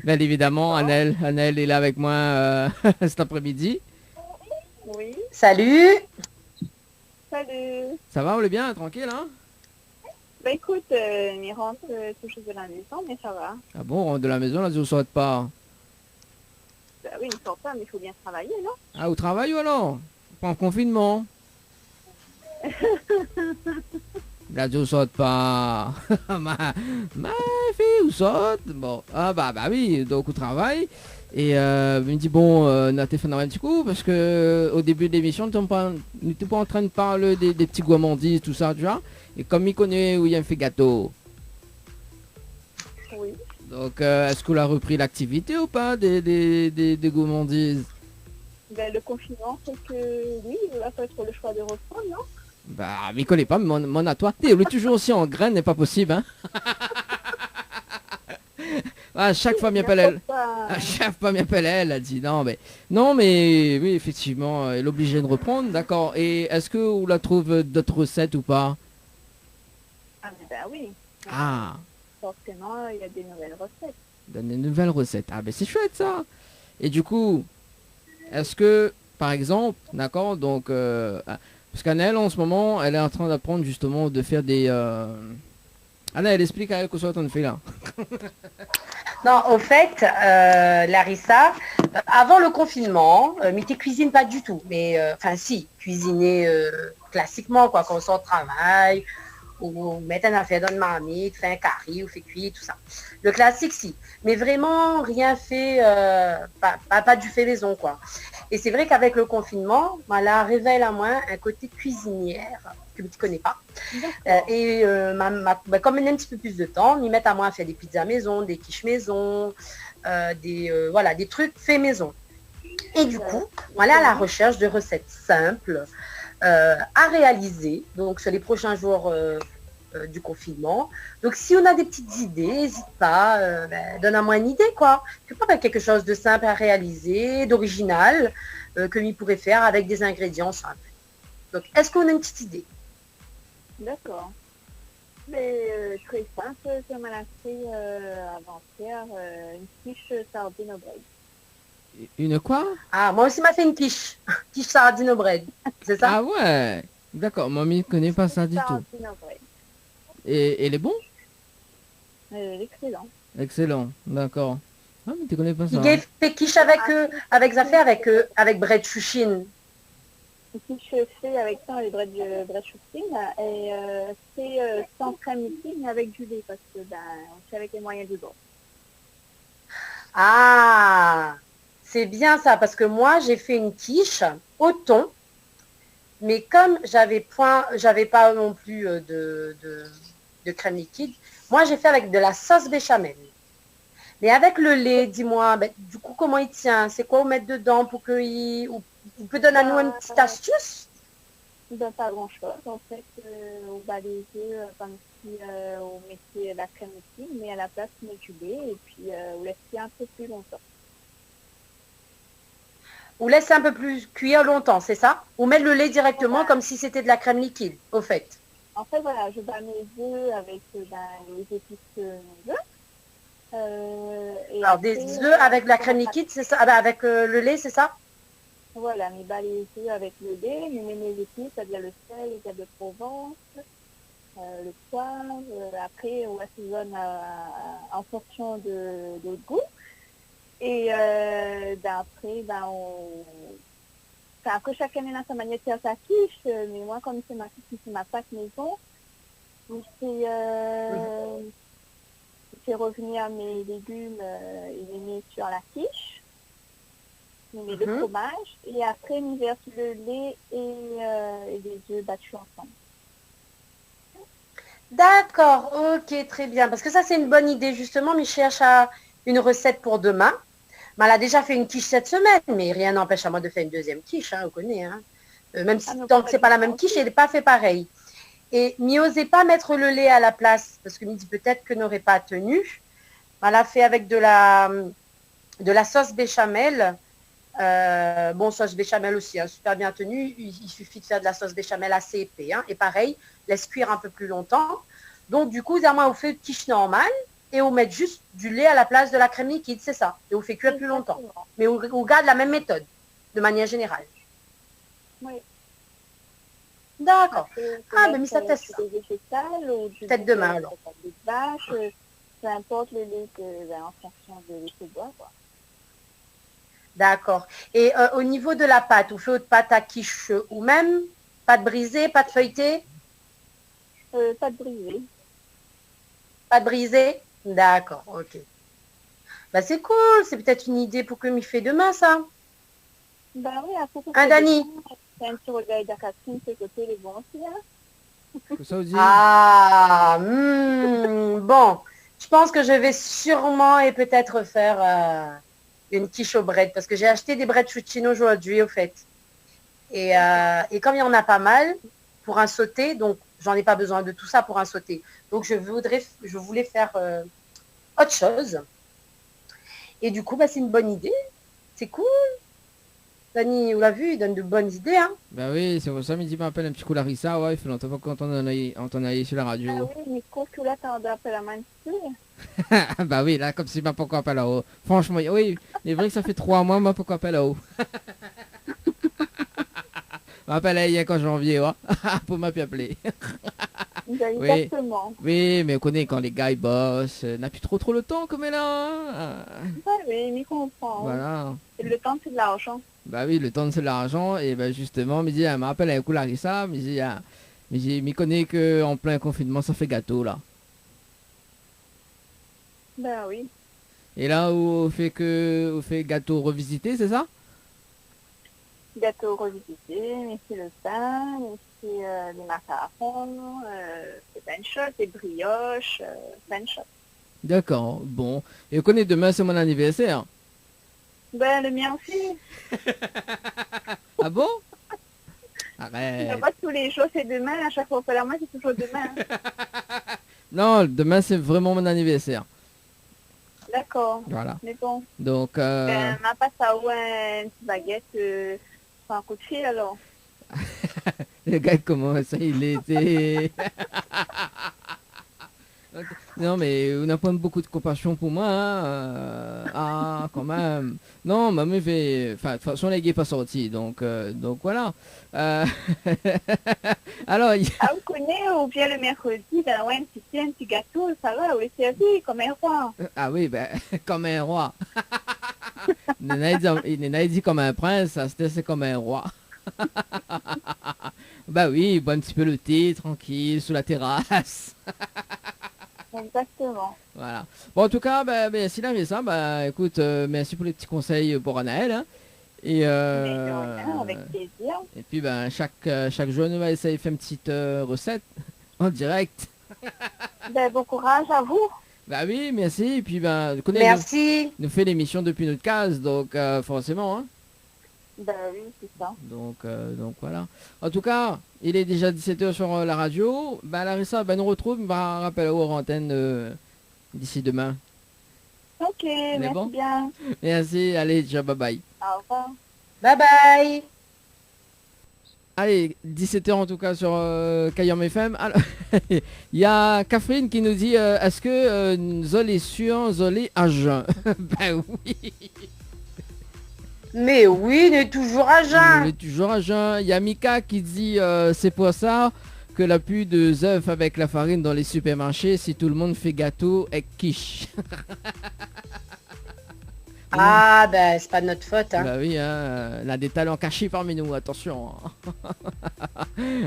Bien évidemment, Annelle est là avec moi cet après-midi. Oui. Salut. Salut. Ça va, vous allez bien, tranquille, hein? Bah écoute, il rentre tout juste de la maison, mais ça va. Ah bon, on rentre de la maison, là, je ne souhaite pas. Bah oui, il sort pas, mais il faut bien travailler, non? Ah, au travail ou alors? Pas en confinement? Là, je ne saute pas. ma fille, où saute? Bon, ah bah oui, donc au travail. Et il me dit, bon, on a fait un petit coup, parce que au début de l'émission, nous n'étions pas en train de parler des petits gourmandises, tout ça, tu vois. Et comme il connaît où il y a un fait gâteau. Oui. Donc, est-ce qu'on a repris l'activité ou pas des gourmandises? Ben, le confinement fait que oui, il va peut-être le choix de reprendre, non? Bah, m'y connais pas, mon à toi. T'es toujours aussi en graine, n'est pas possible, hein. À chaque fois, m'appelle elle. À chaque fois, m'appelle elle, elle dit non, mais oui, effectivement, elle est obligée de reprendre, d'accord. Et est-ce que vous la trouve d'autres recettes ou pas? Ah ben oui. Ah, Forcément, il y a des nouvelles recettes. donne une nouvelle recette. Ah, ben c'est chouette ça. Et du coup, est-ce que, par exemple, d'accord, donc, parce qu'Annelle, en ce moment, elle est en train d'apprendre justement de faire des... Annelle, explique à elle que soit on fait là. Non, au fait, Larissa, avant le confinement, mais tu cuisines pas du tout. Mais, enfin, si, cuisiner classiquement, quoi, quand on sort de travail, ou mettre un affaire dans le marmite, fait un curry ou fait cuire, tout ça. Le classique, si. Mais vraiment, rien fait, pas du fait maison, quoi. Et c'est vrai qu'avec le confinement, voilà, révèle à moi un côté cuisinière que tu ne connais pas. Comme elle a un petit peu plus de temps, m'y mettre à moi à faire des pizzas maison, des quiches maison, des trucs faits maison. Et du coup, voilà, à la recherche de recettes simples à réaliser, donc sur les prochains jours du confinement. Donc si on a des petites idées, n'hésite pas, donne-moi une idée, quoi. Tu peux pas quelque chose de simple à réaliser, d'original, que l'on pourrait faire avec des ingrédients simples. Donc, est-ce qu'on a une petite idée? D'accord. Mais très simple, comme elle a fait avant-hier, une quiche sardine au bread. Une quoi? Ah, moi aussi m'a fait une quiche. Quiche sardine au bread. C'est ça? Ah ouais. D'accord, mamie ne connaît pas ça du tout. Sardine au bread. Et elle est bon? Excellent. Excellent, d'accord. Ah, mais tu connais pas ça. Il fait quiche avec bread chouchine. Une quiche fait avec ça, les bread chouchine, et c'est sans crème liquide, mais avec du lait, parce que on fait avec les moyens du bord. Ah, c'est bien ça, parce que moi, j'ai fait une quiche au thon, mais comme j'avais pas non plus de crème liquide, moi, j'ai fait avec de la sauce béchamel. Mais avec le lait, dis-moi, du coup, comment il tient? C'est quoi on met dedans pour qu'il... Vous pouvez donner à nous une petite astuce? Pas grand-chose. En fait, on bat les œufs comme si on mettait la crème liquide, mais à la place, on met du lait et puis on laisse un peu plus longtemps. Ou laisse un peu plus cuire longtemps, c'est ça? Ou mettre le lait directement comme si c'était de la crème liquide, au fait. En fait, voilà, je bats mes œufs avec les épices œufs. Alors, des œufs avec de la crème liquide, c'est ça? Avec le lait, c'est ça? Voilà, mais bats les œufs avec le lait, mais mets les épices, c'est-à-dire le sel, les herbes de Provence, le poivre. Après, on assaisonne en fonction de goût. Et après, après, chacun a sa manière de faire sa quiche, mais moi, comme c'est ma quiche, c'est ma pâte maison, c'est revenir mes légumes et les mets sur la quiche, je mets le fromage, et après, je verse le lait et les œufs battus ensemble. D'accord, ok, très bien. Parce que ça, c'est une bonne idée, justement, mais je cherche une recette pour demain. Mais elle a déjà fait une quiche cette semaine, mais rien n'empêche à moi de faire une deuxième quiche, hein, on connaît. Hein. Même si tant que c'est pas la même quiche, elle n'est pas fait pareil. Et n'y osez pas mettre le lait à la place, parce que me dit peut-être que n'aurait pas tenu. Elle a fait avec de la sauce béchamel Bon, sauce béchamel aussi, hein, super bien tenue. Il suffit de faire de la sauce béchamel assez épais. Hein, et pareil, laisse cuire un peu plus longtemps. Donc, du coup, on fait quiche normal et on met juste du lait à la place de la crème liquide, c'est ça. Et on fait cuire plus longtemps. Mais on garde la même méthode, de manière générale. Oui. D'accord. Ah, mais ça teste ça. Peut-être demain, alors. Des vaches, peu importe le lait en fonction de l'effet de bois, quoi. D'accord. Et au niveau de la pâte, vous faites votre pâte à quiche ou même pâte brisée, pâte feuilletée? Pâte brisée. Pâte brisée? D'accord, ok. Bah c'est cool, c'est peut-être une idée pour que m'y fait demain, ça. Ben oui, après, Un Dani. c'est un petit regard d'Acatine, c'est côté les bons aussi, hein. Que ça aussi. Ah, bon. Je pense que je vais sûrement et peut-être faire une quiche au bread parce que j'ai acheté des bread fettuccine aujourd'hui, au fait. Et comme il y en a pas mal pour un sauté, donc j'en ai pas besoin de tout ça pour un sauté. Donc je voulais faire autre chose. Et du coup, bah, c'est une bonne idée. C'est cool. Dani, vous l'avez vu, il donne de bonnes idées. Hein. Bah oui, c'est pour ça qu'il m'appelle un petit coup Larissa, ouais, il fait longtemps qu'on t'en a sur la radio. Ah oui, mais qu'est-ce que là, t'en as la main dessus? Bah oui, là, comme si m'a pas encore appelé là-haut. Franchement, oui, il est vrai que ça fait 3 mois, m'a pas encore appelé là-haut. M'appelle il y a qu'en janvier, ouais. Pour m'appeler. Exactement. Oui, mais on connaît quand les gars ils bossent, n'a plus trop le temps comme elle a. Oui, mais comprend. Voilà. Et le temps, c'est de l'argent. Bah oui, le temps c'est de l'argent, et ben justement, elle m'appelle un coup Larissa, m'y connaît que en plein confinement ça fait gâteau là. Ben oui. Et là on fait gâteau revisité, c'est ça? Gâteau revisité, mais c'est le pain, mais c'est les macarons, c'est plein de choses, des brioches, plein de choses. D'accord, bon. Et on connaît demain c'est mon anniversaire. Ben le mien aussi. Ah bon? Arrête. Pas tous les jours c'est demain, à chaque fois on fait la main c'est toujours demain. Non, demain c'est vraiment mon anniversaire. D'accord. Voilà. Mais bon. Donc Ben ma passe à une petite baguette, un coup de fil alors. Le gars comment ça il était. Non mais on a pas beaucoup de compassion pour moi hein. Ah quand même. Non maman fait. Enfin de toute façon les gars pas sortis donc voilà. Alors Ah vous connaissez ou bien le mercredi ben ouais un petit gâteau ça va, oui c'est servi comme un roi. Ah oui ben comme un roi. Il n'a dit comme un prince, ça c'est comme un roi. Bah oui, boit un petit peu le thé, tranquille, sous la terrasse. Exactement. Voilà. Bon, en tout cas, s'il avait ça, écoute, merci pour les petits conseils pour Anaël. Hein. Et, avec plaisir. Et puis, chaque jour, nous va essayer de faire une petite recette en direct. Bon courage à vous. Bah oui, merci. Et puis, merci. Nous fait l'émission depuis notre case, donc forcément. Hein. Ben oui, c'est ça. Donc voilà. En tout cas, il est déjà 17h sur la radio. Larissa, nous retrouve, rappelle aux antennes d'ici demain. Ok, merci bon bien. Merci, allez, ciao, bye bye. Au revoir. Bye bye. Allez, 17h en tout cas sur Kayam FM. Alors, il y a Catherine qui nous dit est-ce que Zolé sur Zolé à jeun? Ben oui. Mais oui, il est toujours à jeun. Il est toujours à jeun. Il y a Mika qui dit c'est pour ça que la plus de œufs avec la farine dans les supermarchés si tout le monde fait gâteau et quiche. Ah ben c'est pas de notre faute. Hein. Bah oui, hein, on a des talents cachés parmi nous, attention.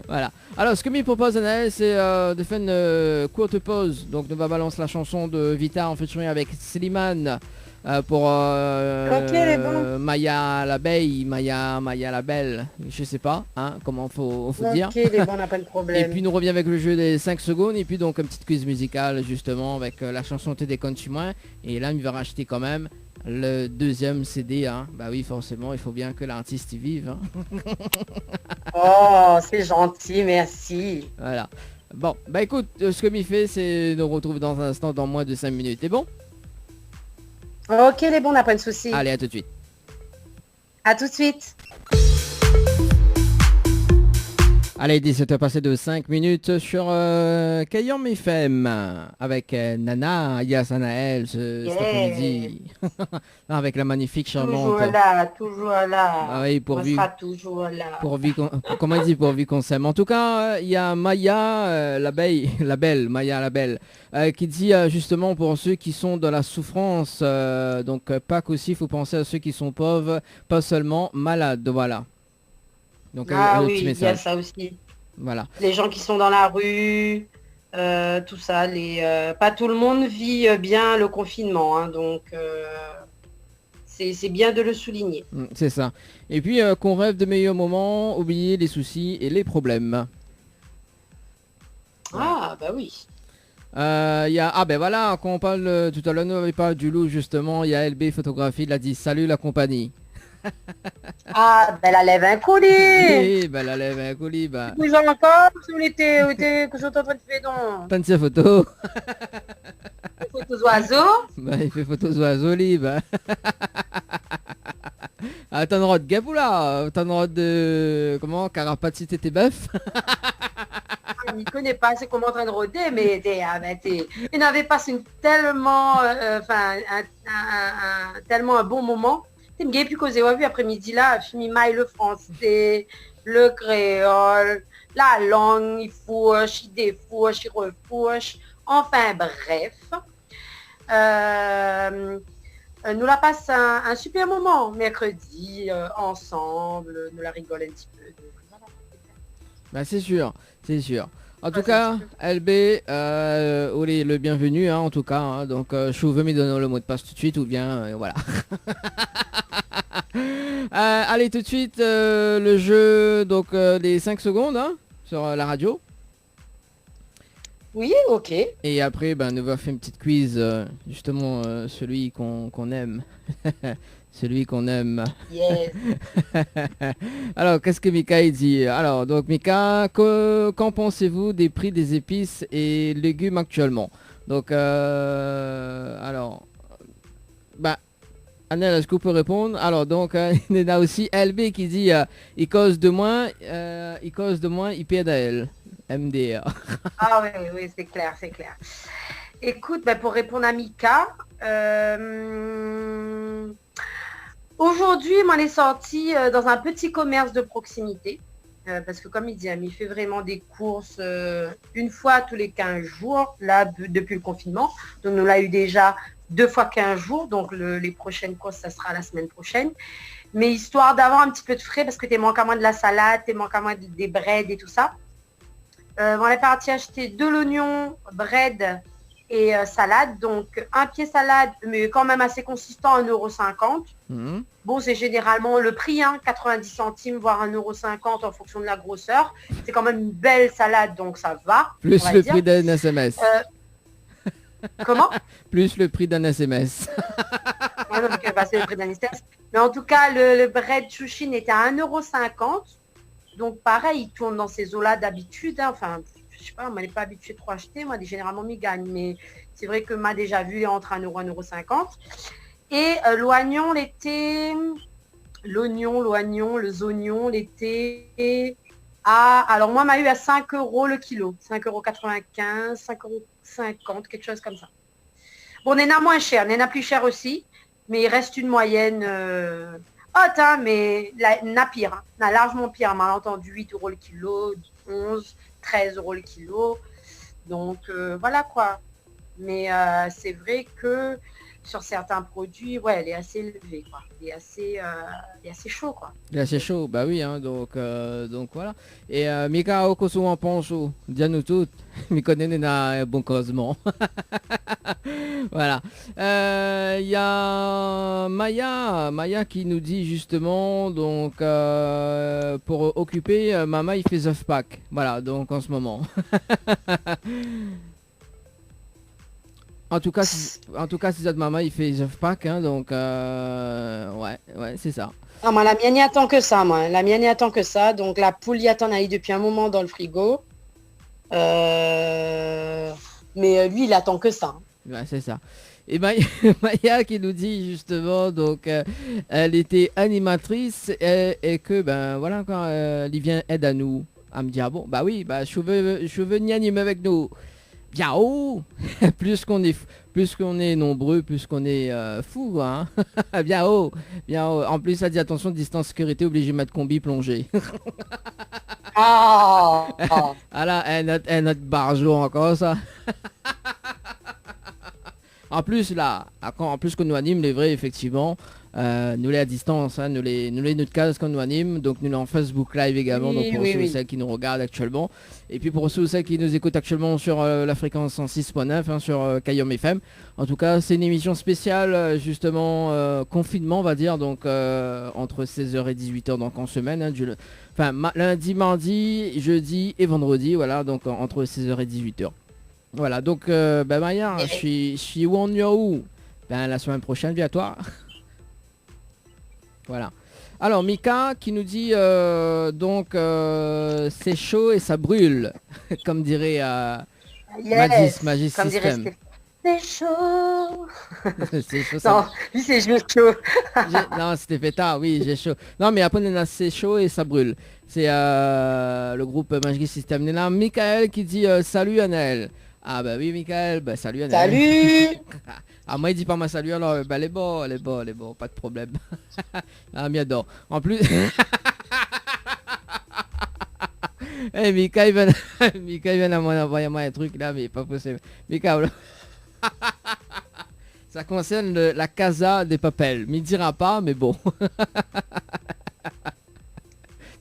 Voilà. Alors ce que me propose Anaël, c'est de faire une courte pause. Donc nous va balancer la chanson de Vita en featuring avec Slimane. Pour bon. Maya l'abeille, Maya la belle, je sais pas hein, comment faut dire. Ok, les bons, on n'a pas de problème. Et puis nous revient avec le jeu des 5 secondes et puis donc une petite quiz musicale justement avec la chanson T'es déconnes sur moi. Et là il va racheter quand même le deuxième CD hein. Bah oui forcément il faut bien que l'artiste y vive hein. Oh c'est gentil, merci. Voilà. Bon écoute, ce que m'y fait c'est nous retrouver dans un instant dans moins de 5 minutes. T'es bon? Ok les bons, on n'a pas de souci. Allez, à tout de suite. À tout de suite. Allez, 17h passé de 5 minutes sur Kayam FM avec Nana, Alias Anaël cet après-midi. Avec la magnifique, charmante. Toujours là. Ah oui, On sera toujours là. Comment il dit pourvu qu'on s'aime. En tout cas, il y a Maya, la belle, Maya la belle, qui dit justement pour ceux qui sont dans la souffrance, donc pas qu'aussi, il faut penser à ceux qui sont pauvres, pas seulement malades, voilà. Donc, ah le oui, petit il y a message. ça aussi. Voilà. Les gens qui sont dans la rue, tout ça. Pas tout le monde vit bien le confinement, hein, donc c'est bien de le souligner. C'est ça. Et puis qu'on rêve de meilleurs moments, oublier les soucis et les problèmes. Ah bah oui. Ah ben voilà, quand on parle tout à l'heure, nous n'avons pas du loup justement, il y a LB Photographie, il a dit salut la compagnie. Ah, ben la lève un colis. Oui, ben la lève un colis, bah. Vous en encore où était que je suis en train de faire donc. Pas de ses photos. Photos oiseaux. Bah il fait photos oiseaux libres. Ah, t'as le droit de gabou là, t'as le droit de... Comment, Carapace si tes bœufs. Il connaît pas, c'est comme en train de rôder, mais il n'avait passé tellement, tellement un bon moment. Tu me plus causé, vu après-midi là, je m'y maille le français, le créole, la langue, il fouche, il défouche, il refouche. Enfin bref. Nous la passe un super moment mercredi ensemble, nous la rigole un petit peu. Donc, voilà. Bah c'est sûr, c'est sûr. En tout cas, LB, le bienvenu, hein, en tout cas. Hein, donc, je vous veux me donner le mot de passe tout de suite ou bien, voilà. Allez, tout de suite, le jeu, donc, des 5 secondes, hein, sur la radio. Oui, ok. Et après, ben, nous va faire une petite quiz, justement, celui qu'on aime. Celui qu'on aime. Yes. Alors, qu'est-ce que Mika il dit? Alors, donc Mika, qu'en pensez-vous des prix des épices et légumes actuellement? Donc, alors, bah, Annelle, est-ce que vous pouvez répondre? Alors, donc, il y en a aussi LB qui dit, il cause de moins, il perd à elle. MDR. Ah oui, c'est clair, c'est clair. Écoute, ben, pour répondre à Mika, aujourd'hui, m'en est sorti dans un petit commerce de proximité. Parce que comme il dit, il fait vraiment des courses une fois tous les 15 jours, là, depuis le confinement. Donc, nous l'a eu déjà 2 fois 15 jours. Donc, les prochaines courses, ça sera la semaine prochaine. Mais histoire d'avoir un petit peu de frais, parce que tu manques à moins de la salade, tu manques à moins des breads et tout ça. On est parti acheter de l'oignon, bread et salade. Donc, un pied salade, mais quand même assez consistant, 1,50 €. Bon, c'est généralement le prix, hein, 90 centimes, voire 1,50 € en fonction de la grosseur. C'est quand même une belle salade, donc ça va. Plus le prix d'un SMS. Comment? Plus le prix d'un SMS. Ouais, non, c'est le prix d'un SMS. Mais en tout cas, le bread Chouchine était à 1,50 €. Donc pareil, il tourne dans ces eaux-là d'habitude. Hein. Enfin, je sais pas, on n'est pas habitué trop à acheter. Moi, généralement, m'y gagne. Mais c'est vrai que m'a déjà vu entre 1 € et 1,50 €. Et l'oignon, les oignons, l'été à... Alors moi, m'a eu à 5 € le kilo. 5,95 €, 5,50 €, quelque chose comme ça. Bon, on en a moins cher, on en a plus cher aussi. Mais il reste une moyenne... haute, hein, mais n'a pire. Hein. N'a largement pire. On m'a entendu 8 € le kilo, 11, 13 € le kilo. Donc, voilà quoi. Mais c'est vrai que sur certains produits, ouais, elle est assez élevée, quoi. Il est assez chaud, quoi. Il est assez chaud, bah oui, hein, donc voilà. Et Mika, au souvent pense, dis-nous tout, mais connaît un bon causement. Voilà. Il y a Maya qui nous dit justement, donc, pour occuper, maman, il fait 9 packs. Voilà, donc en ce moment. En tout cas, si votre maman il fait 9 packs, hein, donc ouais, c'est ça. Ah, moi, la mienne y attend que ça, moi. La mienne y attend que ça. Donc la poule y attend depuis un moment dans le frigo. Mais lui, il attend que ça. Ouais, c'est ça. Et Maya qui nous dit justement, donc elle était animatrice et que ben voilà quand elle vient aide à nous. Elle me dit ah bon bah oui bah je veux venir animer avec nous. Bien haut, plus qu'on est nombreux, plus qu'on est fou quoi. Hein. Bien haut. En plus ça dit attention distance sécurité obligé de mettre combi plongée. Ah, Ah là, notre barjo encore ça. En plus là, en plus qu'on nous anime, les vrais effectivement, nous les à distance, hein, nous les notre case qu'on nous anime, donc nous les en Facebook Live également, donc pour ceux et celles qui nous regardent actuellement, et puis pour ceux et celles qui nous écoutent actuellement sur la fréquence 106.9, hein, sur Kayom FM. En tout cas, c'est une émission spéciale justement confinement, on va dire, donc entre 16h et 18h donc en semaine, hein, lundi, mardi, jeudi et vendredi, voilà, donc entre 16h et 18h. Voilà, donc Maya, je suis où on est où? Ben la semaine prochaine, viens à toi. Voilà. Alors Mika qui nous dit donc c'est chaud et ça brûle, comme dirait Magis comme dirait System. c'est chaud. C'est chaud Non, ça. lui c'est chaud. Non, c'était pétard, oui, j'ai chaud. Non, mais après, on a c'est chaud et ça brûle. C'est le groupe Magis System. On a Michael qui dit salut Anaël. Ah bah oui Michael, bah salut Anaël. Salut. Ah moi il dit pas ma salut alors bah les bon, pas de problème. Ah m'adore. En plus hey, Mika il vient à m'envoyer un truc là mais pas possible. Mika ça concerne la Casa des Papel. Mais il dira pas mais bon.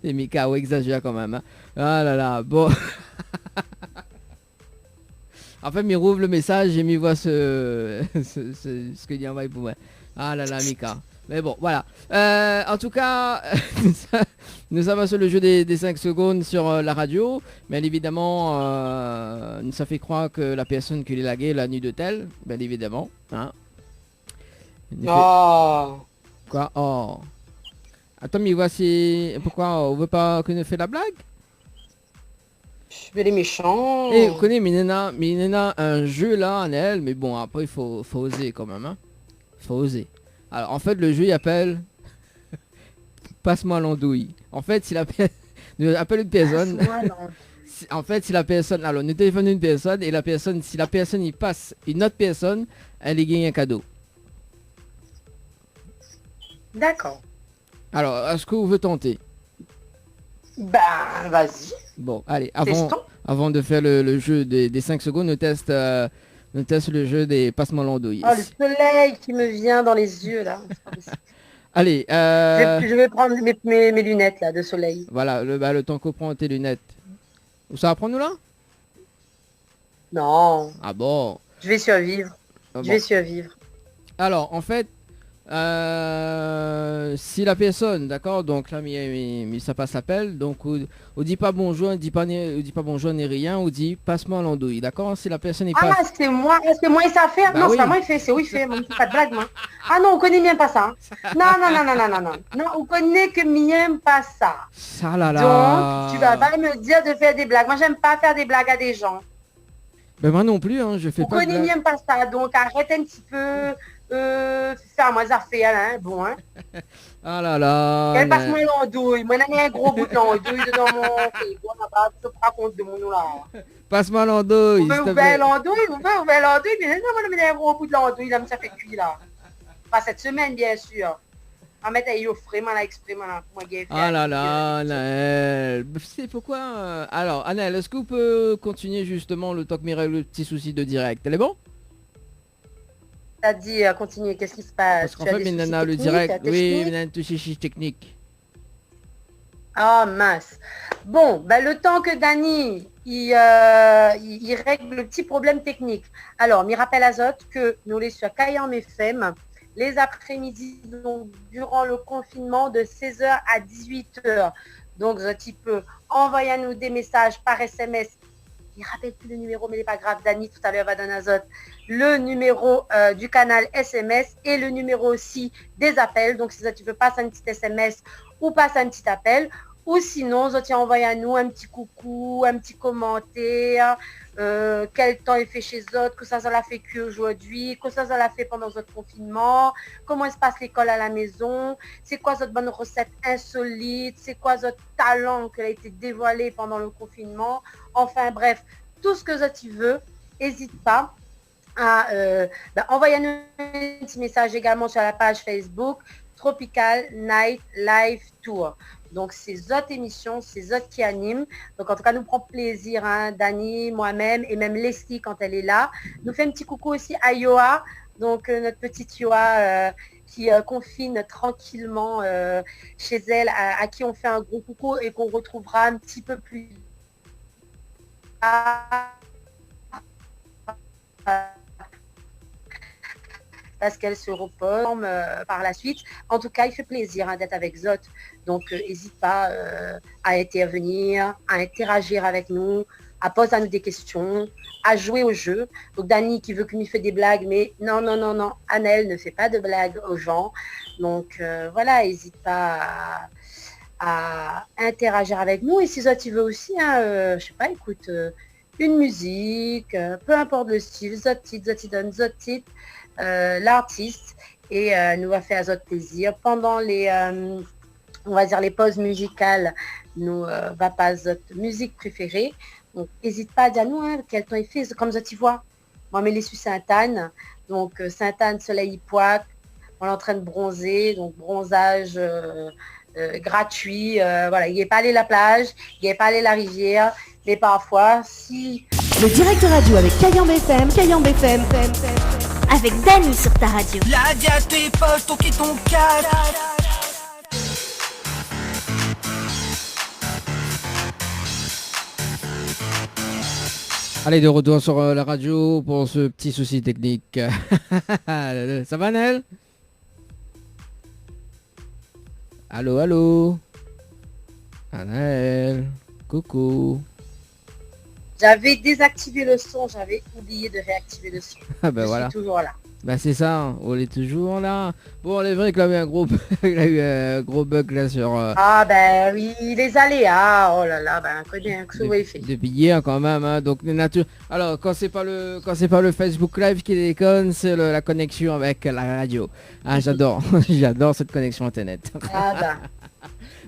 Et Mika exagère quand même. Hein. Ah là là bon. En fait, il rouvre le message et il voit ce qu'il y envoie pour moi. Ah là là, Mika. Mais bon, voilà. En tout cas, nous sommes sur le jeu des 5 secondes sur la radio. Bien évidemment, ça fait croire que la personne qui l'a lagué la nuit d'hôtel. Bien évidemment. Hein. Oh. Quoi? Oh. Attends, mais voici... Pourquoi on veut pas qu'on ait fait la blague? Je les méchants. Et vous connaissez Minena un jeu là en elle, mais bon après il faut oser quand même hein. Faut oser. Alors en fait le jeu il appelle Passe-moi l'andouille. En fait si la personne appelle une personne. En fait si la personne alors nous téléphonons une personne et la personne si la personne il passe une autre personne, elle y gagne un cadeau. D'accord. Alors est-ce que vous voulez tenter? Ben vas-y. Bon allez Testons. avant de faire le jeu des 5 secondes, nous teste le jeu des Passe-moi l'andouille. Oh, le soleil qui me vient dans les yeux là. Allez, Je vais prendre mes lunettes là de soleil. voilà, le temps qu'on prend tes lunettes. Où ça va prendre nous là? Non, Ah bon. je vais survivre. Ah Je bon. vais survivre. Alors, en fait, si la personne, d'accord, donc là, mais ça passe l'appel, donc on dit pas bonjour, on dit pas bonjour ni rien, on dit passe-moi l'andouille, d'accord? Si la personne est pas... Ah, c'est moi il sait faire. Bah non, oui. c'est pas moi il fait, c'est où il fait. Moi, pas de blague, moi. Ah non, on connaît bien pas ça. Hein. Non. Non, on connaît que m'aime pas ça. Ça là là. Donc, tu vas pas me dire de faire des blagues. Moi, j'aime pas faire des blagues à des gens. Ben moi non plus, hein, je fais On pas de connaît blague. bien pas ça. Donc, arrête un petit peu. Faire moi ça fait hein, bon hein. Ah là là. Quel passe-moi l'andouille. Moi, j'en ai un gros bout de l'andouille dedans mon frigo. On n'a pas de raconte de mon nom là. Passe-moi l'andouille, Vous s'il te pouvez plaît. ouvrir l'andouille, mais non, moi, j'ai un gros bout de l'andouille, là, mais ça fait cuit, là. Pas cette semaine, bien sûr. On va mettre à y offrir, là, exprès, là, pour moi, gay. Ah là là, Anaël. C'est pourquoi... Alors, Anaël, est-ce que vous pouvez continuer justement le temps que Mireille le petit souci de direct? Elle est bon? T'as dit, continuer, qu'est-ce qui se passe? Parce qu'en fait, Minana, le direct... Oui, Minana, tout chichi technique. Ah, mince. Bon, bah, le temps que Dany, il règle le petit problème technique. Alors, m'y rappelle Azote que nous les sur Kayam FM, les après-midi, donc durant le confinement de 16h à 18h. Donc, tu peux envoyer à nous des messages par SMS. Il ne rappelle plus le numéro, mais il n'est pas grave. Dany, tout à l'heure, va donner Azote. Le numéro du canal SMS et le numéro aussi des appels. Donc, si tu veux passer un petit SMS ou passer un petit appel, Ou sinon, vous envoyez à nous un petit coucou, un petit commentaire, quel temps il fait chez eux, que ça l'a fait qu'aujourd'hui, que ça l'a fait pendant votre confinement, comment se passe l'école à la maison, c'est quoi votre bonne recette insolite, c'est quoi votre talent qui a été dévoilé pendant le confinement. Enfin bref, tout ce que tu veux, n'hésite pas à envoyer un petit message également sur la page Facebook Tropical Night Live Tour. Donc, c'est autres émissions, c'est autres qui animent. Donc, en tout cas, nous prend plaisir, hein, Dani, moi-même et même Leslie quand elle est là. Nous fait un petit coucou aussi à Yoa, donc notre petite Yoa qui confine tranquillement chez elle, à qui on fait un gros coucou et qu'on retrouvera un petit peu plus tard. Parce qu'elle se reforme par la suite. En tout cas, il fait plaisir d'être avec Zot. Donc, n'hésite pas à intervenir, à interagir avec nous, à poser à nous des questions, à jouer au jeu. Donc, Dani qui veut que nous fait des blagues, mais non, Annelle ne fait pas de blagues aux gens. Donc, voilà, n'hésite pas à interagir avec nous. Et si Zot, tu veux aussi, je sais pas, écoute, une musique, peu importe le style, Zot donne Zot titre. L'artiste et nous va faire autre plaisir pendant les on va dire les pauses musicales, nous va pas notre musique préférée. Donc n'hésite pas à dire nous quel temps il fait, comme ça tu vois, moi mais les suis Sainte-Anne, donc Sainte-Anne soleil poique, on est en train de bronzer, donc bronzage gratuit, voilà, il n'est pas allé la plage, il n'est pas allé la rivière, mais parfois si Le direct radio avec Kayambe FM, Avec Dani sur ta radio. La dit à tes potes, ton qui ton casse. Allez, de retour sur la radio pour ce petit souci technique. Ça va, Nel? Allô? Nel, coucou. j'avais désactivé le son, j'avais oublié de réactiver le son. Ah ben Je voilà. suis toujours là. Bah c'est ça, hein, on est toujours là. Bon, il est vrai qu'il avait un gros, il a eu un gros bug là sur... Ah ben oui, les aléas, oh là là, ben connais que ça fait. depuis hier quand même, hein, donc les natures. Alors quand c'est pas le Facebook Live qui déconne, c'est la connexion avec la radio. Ah j'adore, j'adore cette connexion internet. Ah ben.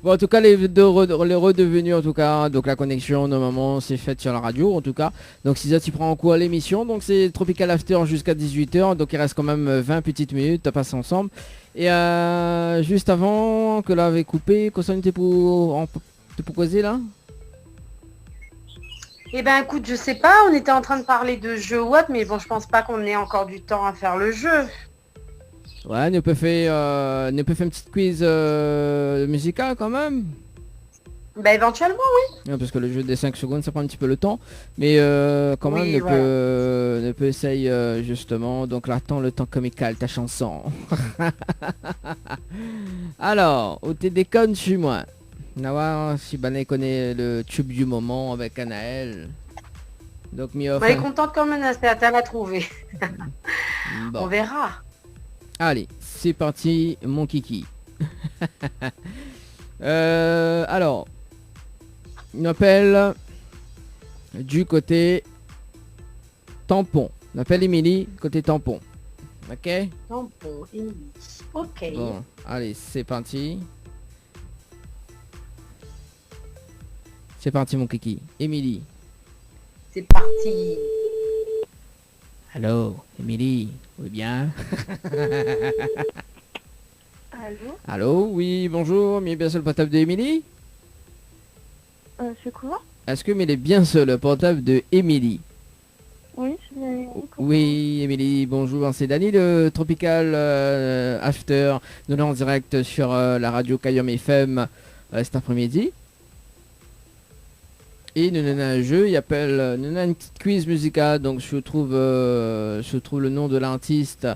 Bon, en tout cas, les redevenus, en tout cas, donc la connexion, normalement, c'est faite sur la radio, en tout cas. Donc, si ça, tu prends en cours l'émission, donc c'est Tropical After jusqu'à 18h, donc il reste quand même 20 petites minutes à passer ensemble. Et juste avant que là avait coupé, quoi ça n'était pour causer là? Eh ben écoute, je sais pas, on était en train de parler de jeu ou autre, mais bon, je pense pas qu'on ait encore du temps à faire le jeu. Ouais, nous peut faire une petite quiz musicale quand même. Bah éventuellement oui. Ouais, parce que le jeu des 5 secondes ça prend un petit peu le temps. Mais quand même Oui, ne voilà. peut essayer justement. Donc là attends le temps comical ta chanson. Alors, au t'es déconne chez moi. Nawa si Bané connaît le tube du moment avec Anaël. Donc mi On est contente comme un instant à trouver. Bon. On verra. Allez, c'est parti, mon kiki. Alors, on appelle du côté tampon. On appelle Émilie côté tampon. Ok? Tampon, Émilie. Ok. Bon, allez, c'est parti. C'est parti, mon kiki. Émilie. C'est parti. Allô, Émilie. Oui bien. Allô? Allô, oui, bonjour. Mais bien sur le portable de Émilie? C'est quoi? Est-ce que mais il est bien sur le portable de Émilie? Oui, c'est bien. Oui, Émilie, bonjour. C'est Dani de Tropical After. Nous sommes en direct sur la radio Kayom FM cet après-midi. Et nous avons un jeu, il appelle, nous avons une petite quiz musicale, donc je trouve le nom de l'artiste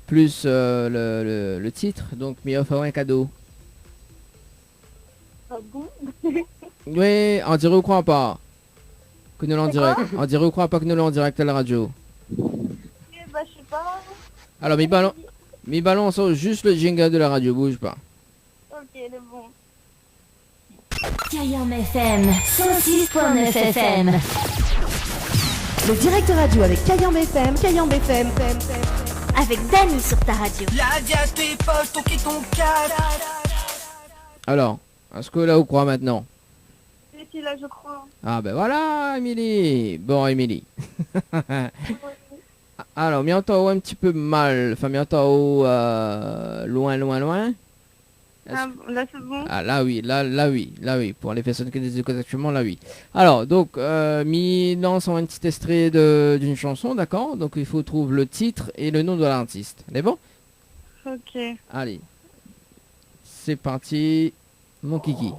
plus le titre, donc m'y offre un cadeau. Ah bon? Oui, on dirait ou croit pas que nous l'en C'est direct. quoi On dirait ou croit pas que nous l'en direct à la radio. Bah je sais pas. Alors mes ballons sont juste le jingle de la radio, bouge pas. Ok, c'est bon. Kayam FM 106.9 FM. Le direct radio avec Kayam FM, Kayam FM. Avec Dany sur ta radio. La diète, tes poches, ton qui ton casse. Alors, est-ce que là vous croyez maintenant? Si, là, je crois. Ah ben voilà, Émilie. Bon, Émilie. Alors, bientôt un petit peu mal. Enfin, bientôt loin. Ah, là, c'est bon. Ah là oui, là oui. Pour les personnes qui nous écoutent actuellement, là oui. Alors, donc, mi lance un petit extrait d'une chanson, d'accord? Donc, il faut trouver le titre et le nom de l'artiste. C'est bon? Ok. Allez. C'est parti. Mon kiki.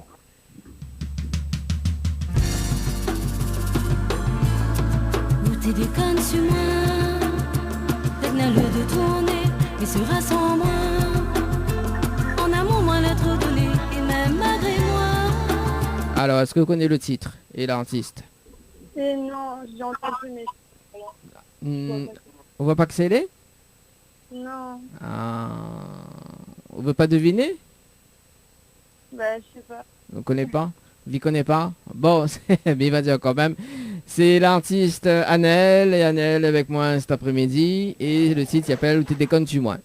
Où t'es déconne sur moi, peut-être n'a lieu de tourner, mais sera sans moi. En amour, moi l'être donné, et même malgré moi. Alors, est-ce que vous connaissez le titre et l'artiste? Et non, j'ai entendu, mais... On va pas que c'est les? Non, Ah, on veut pas deviner? bah, je sais pas. On connaît pas? Vous connaît pas? Bon, mais il va dire quand même. C'est l'artiste Annelle, et Annelle avec moi cet après-midi. Et le titre s'appelle Où t'es déconnes tu moi.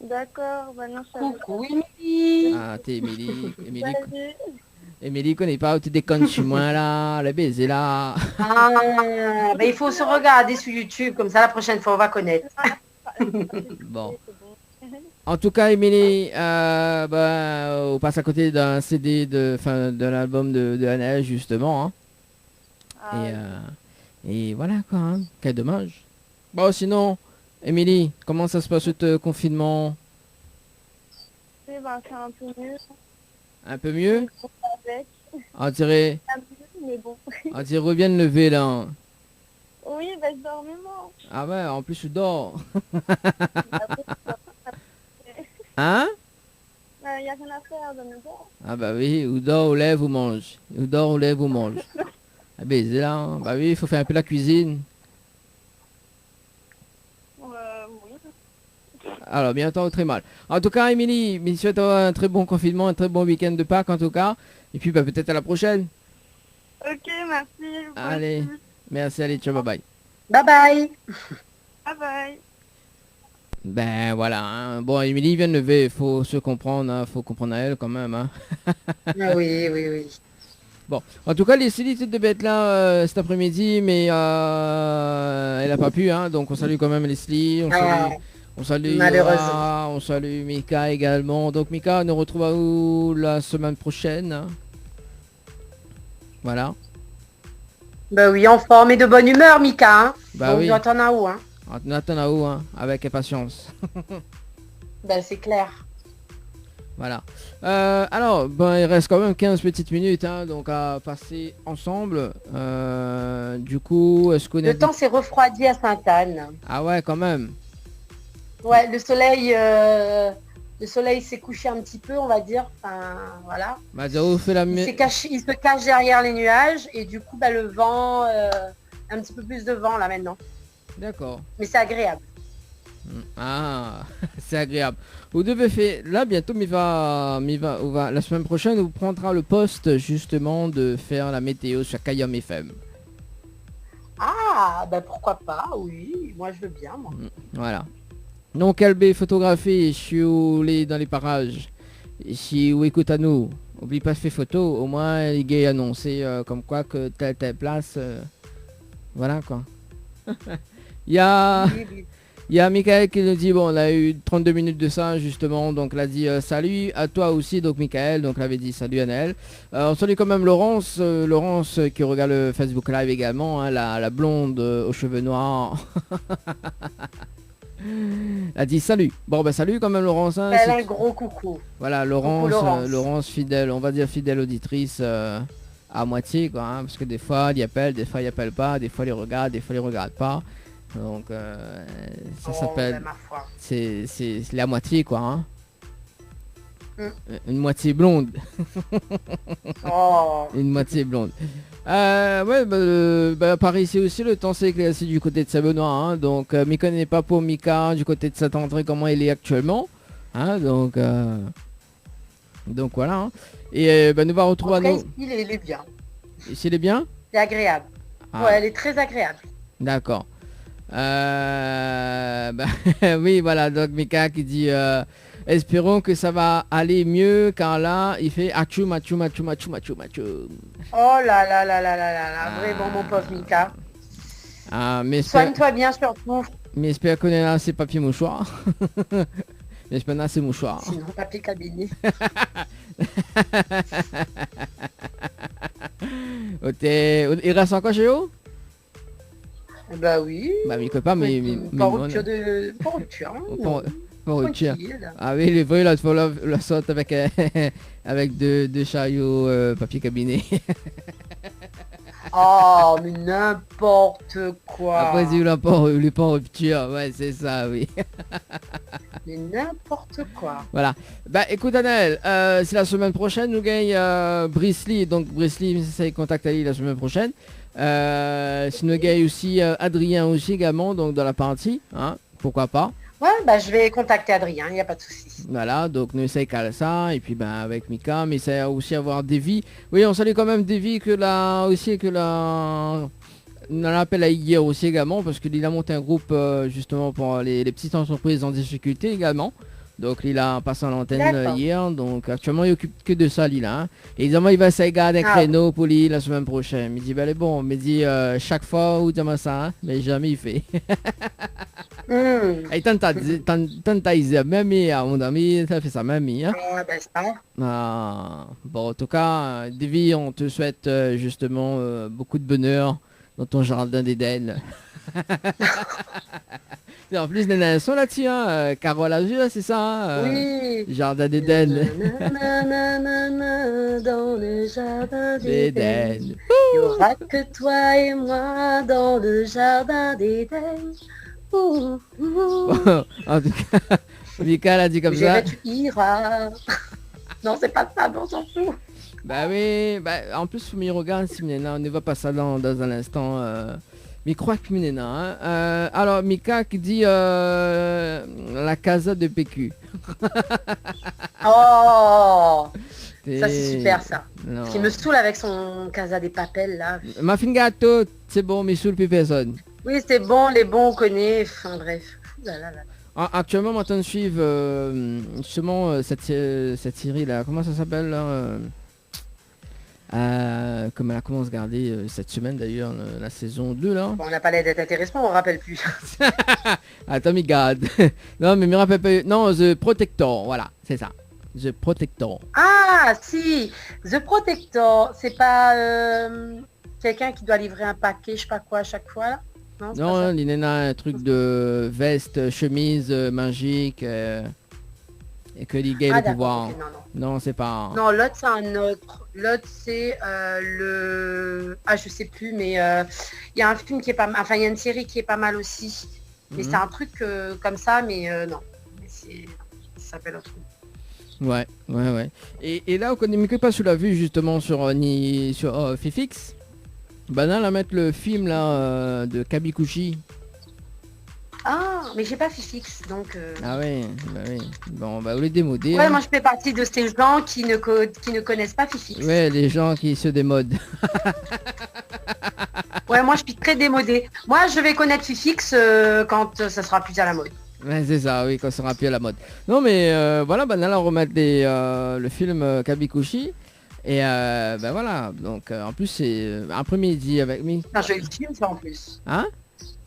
D'accord, bah non, je savais Coucou Émilie. Ah, t'es Émilie. pas. Émilie, Salut. Émilie connaît pas Où t'es déconnes tu moi là. Le baiser là. Ah, bah, il faut se regarder sur YouTube, comme ça la prochaine fois on va connaître. Bon. En tout cas, Émilie, on passe à côté d'un CD de l'album de Annelle justement. Hein. Ah, Et voilà quoi, hein. Quel dommage. Bon, sinon, Émilie, comment ça se passe ce confinement? oui, bah, c'est un peu mieux. Un peu mieux? Avec. On dirait, Un peu, mais bon. on dirait reviens de lever là. Hein. Oui, bah, je dors vraiment. Ah ouais, en plus je dors. Il Hein? n'y a rien à faire de me voir. Ah bah oui, ou dort, ou lève, ou mange. Ou dort, ou lève, ou mange. Ah ben c'est là, hein. Bah oui, il faut faire un peu la cuisine. Oui. Alors, bientôt, très mal. En tout cas, Émilie, je souhaite avoir un très bon confinement, un très bon week-end de Pâques en tout cas. Et puis bah, peut-être à la prochaine. Ok, merci. Allez, merci, allez, ciao, bye bye. Bye bye. Bye bye. Ben voilà, hein. Bon, Émilie vient de lever, il faut se comprendre, hein. Faut comprendre à elle quand même. Hein. Ah oui. Bon, en tout cas, Leslie devait être là cet après-midi, mais elle a pas pu, hein. Donc on salue quand même Leslie, on salue malheureuse. Yora, on salue Mika également. Donc Mika, on nous retrouve à où la semaine prochaine, hein. Voilà. Bah oui, en forme et de bonne humeur, Mika. Hein. Bah Donc, oui. on attend à où, hein. On attend à où, hein, avec impatience. Bah c'est clair. Voilà. Alors, ben, il reste quand même 15 petites minutes, hein, donc à passer ensemble. Du coup, est-ce qu'on a... Le temps s'est refroidi à Sainte-Anne. Ah ouais, quand même. Ouais, le soleil s'est couché un petit peu, on va dire. Enfin, voilà. Bah, Zao fait la... Il se cache derrière les nuages et du coup, bah, le vent, un petit peu plus de vent là maintenant. D'accord. Mais c'est agréable. Ah, c'est agréable. Vous devez faire... Là, bientôt, la semaine prochaine, on prendra le poste, justement, de faire la météo sur Kayam FM. Ah, bah pourquoi pas, oui. Moi, je veux bien, moi. Voilà. Donc, LB Photographie, je suis dans les parages. Si vous écoutez à nous, n'oublie pas de faire photo. Au moins, les gars annoncer comme quoi que telle place. Voilà, quoi. Il y a... Oui. Il y a Michael qui nous dit, bon, on a eu 32 minutes de ça, justement, donc il a dit salut à toi aussi, donc Michael, donc il avait dit salut Annelle. On salue quand même Laurence, Laurence qui regarde le Facebook Live également, hein, la blonde aux cheveux noirs. Elle a dit salut. Bon, ben salut quand même Laurence. Hein, Elle a un gros coucou. Voilà, Laurence, Coucou, Laurence. Laurence fidèle, on va dire fidèle auditrice à moitié, quoi, hein, parce que des fois, il appelle, des fois, il appelle pas, des fois, il regarde, des fois, il regarde pas. Donc ça s'appelle, ma foi. c'est la moitié quoi, hein. Mm. Une moitié blonde. Oh. Une moitié blonde. Ouais, par ici aussi le temps s'est éclairci du côté de Saint-Benoît, hein. Donc Mika n'est pas pour Mika du côté de Saint-André comment il est actuellement, hein. Donc Donc voilà. Hein. Et nous va retrouver à En tout cas, nous. il est bien. Ici, il est bien. C'est agréable. Ah. Ouais, elle est très agréable. D'accord. Oui, voilà. Donc Mika qui dit espérons que ça va aller mieux car là, il fait achou, machou, machou, machou, machou, machou. Oh là là là là là là là, vraiment mon pauvre Mika. Ah, mais Soigne-toi bien surtout. Mais j'espère qu'on est là, c'est papier mouchoir. Mais j'espère que c'est mouchoir. Sinon, papier cabinet. Il reste encore chez vous? Bah oui. Bah mais pas mais pas rupture de... Pas rupture. Hein, pas rupture. Tranquille. Ah oui, les vrais là, il faut la sorte avec avec deux chariots papier cabinet. Oh, mais n'importe quoi. Après, il n'est pas en rupture. Ouais, c'est ça, oui. Mais n'importe quoi. Voilà. Bah, écoute, Anaël, c'est la semaine prochaine, nous gagne Brice Lee. Donc, Brice Lee, ça y contact Ali la semaine prochaine. Si nous gagne aussi Adrien aussi également, donc dans la partie. Hein, pourquoi pas. Ouais, bah je vais contacter Adrien, il n'y a pas de souci. Voilà, donc nous essayons caler ça, et puis ben avec Mika, mais ça aussi avoir Davy. Oui, on salue quand même Davy on l'appelle hier aussi également, parce qu'il a monté un groupe justement pour les petites entreprises en difficulté également. Donc il a passé à l'antenne hier, donc actuellement il occupe que de ça là. Hein. Et évidemment il va essayer de garder un créneau pour lui la semaine prochaine. Il dit ben bon, il me dit chaque fois où tu ça, hein, mais jamais il fait. Et tant même à mon ami, ça fait ça même. Hein. Bon en tout cas, Davy, on te souhaite justement beaucoup de bonheur dans ton jardin d'Éden. En plus, il y a un son là-dessus, hein. Carole a vu, c'est ça, hein, oui. Jardin d'Éden. Dans le jardin d'Éden. Il n'y aura que toi et moi dans le jardin d'Éden. En tout cas, Mika l'a dit comme ça. Tu iras. Non, c'est pas ça, on s'en fout. Bah oui, en plus, vous me regardez, on ne va pas ça dans un instant. Mais crois que hein. Alors Mika qui dit la casa de PQ. Oh, ça c'est super ça. Ce qui me saoule avec son casa des papels là. Ma fin gâteau, c'est bon, mais saoule plus personne. Oui c'est bon, les bons on connaît, enfin bref. Actuellement maintenant on suit justement cette série là, comment ça s'appelle là comme elle a commencé à regarder cette semaine d'ailleurs, la saison 2 là. Bon, on n'a pas l'air d'être intéressant, on rappelle plus. Attends, mais garde. Non, mais me rappelle pas. Non, The Protector, voilà, c'est ça. The Protector. Ah, si. The Protector, c'est pas quelqu'un qui doit livrer un paquet, je sais pas quoi, à chaque fois là. Non, il y en a un truc de veste, chemise magique. Et que les gars le pouvoir. Okay, non, c'est pas. Non, l'autre c'est un autre. L'autre c'est le. Ah, je sais plus, mais il y a un film qui est pas mal. Enfin, il y a une série qui est pas mal aussi. Mais c'est un truc comme ça, mais non. Mais ça s'appelle autre chose. Ouais. Et là, on connaît pas sous la vue justement sur Fifix. Bah là, la mettre le film là de Kabikushi. Ah, mais j'ai pas Fifix, donc... Ah oui, bah oui. Bon, bah vous les démodez. Ouais, hein. moi je fais partie de ces gens qui ne connaissent pas Fifix. Ouais, les gens qui se démodent. Ouais, moi je suis très démodée. Moi je vais connaître Fifix quand ça sera plus à la mode. Ouais, c'est ça, oui, quand ça sera plus à la mode. Non, mais voilà, bah là on remet le film Kabikushi. Et bah voilà, donc en plus c'est après-midi avec moi. C'est un joli film ça en plus. Hein?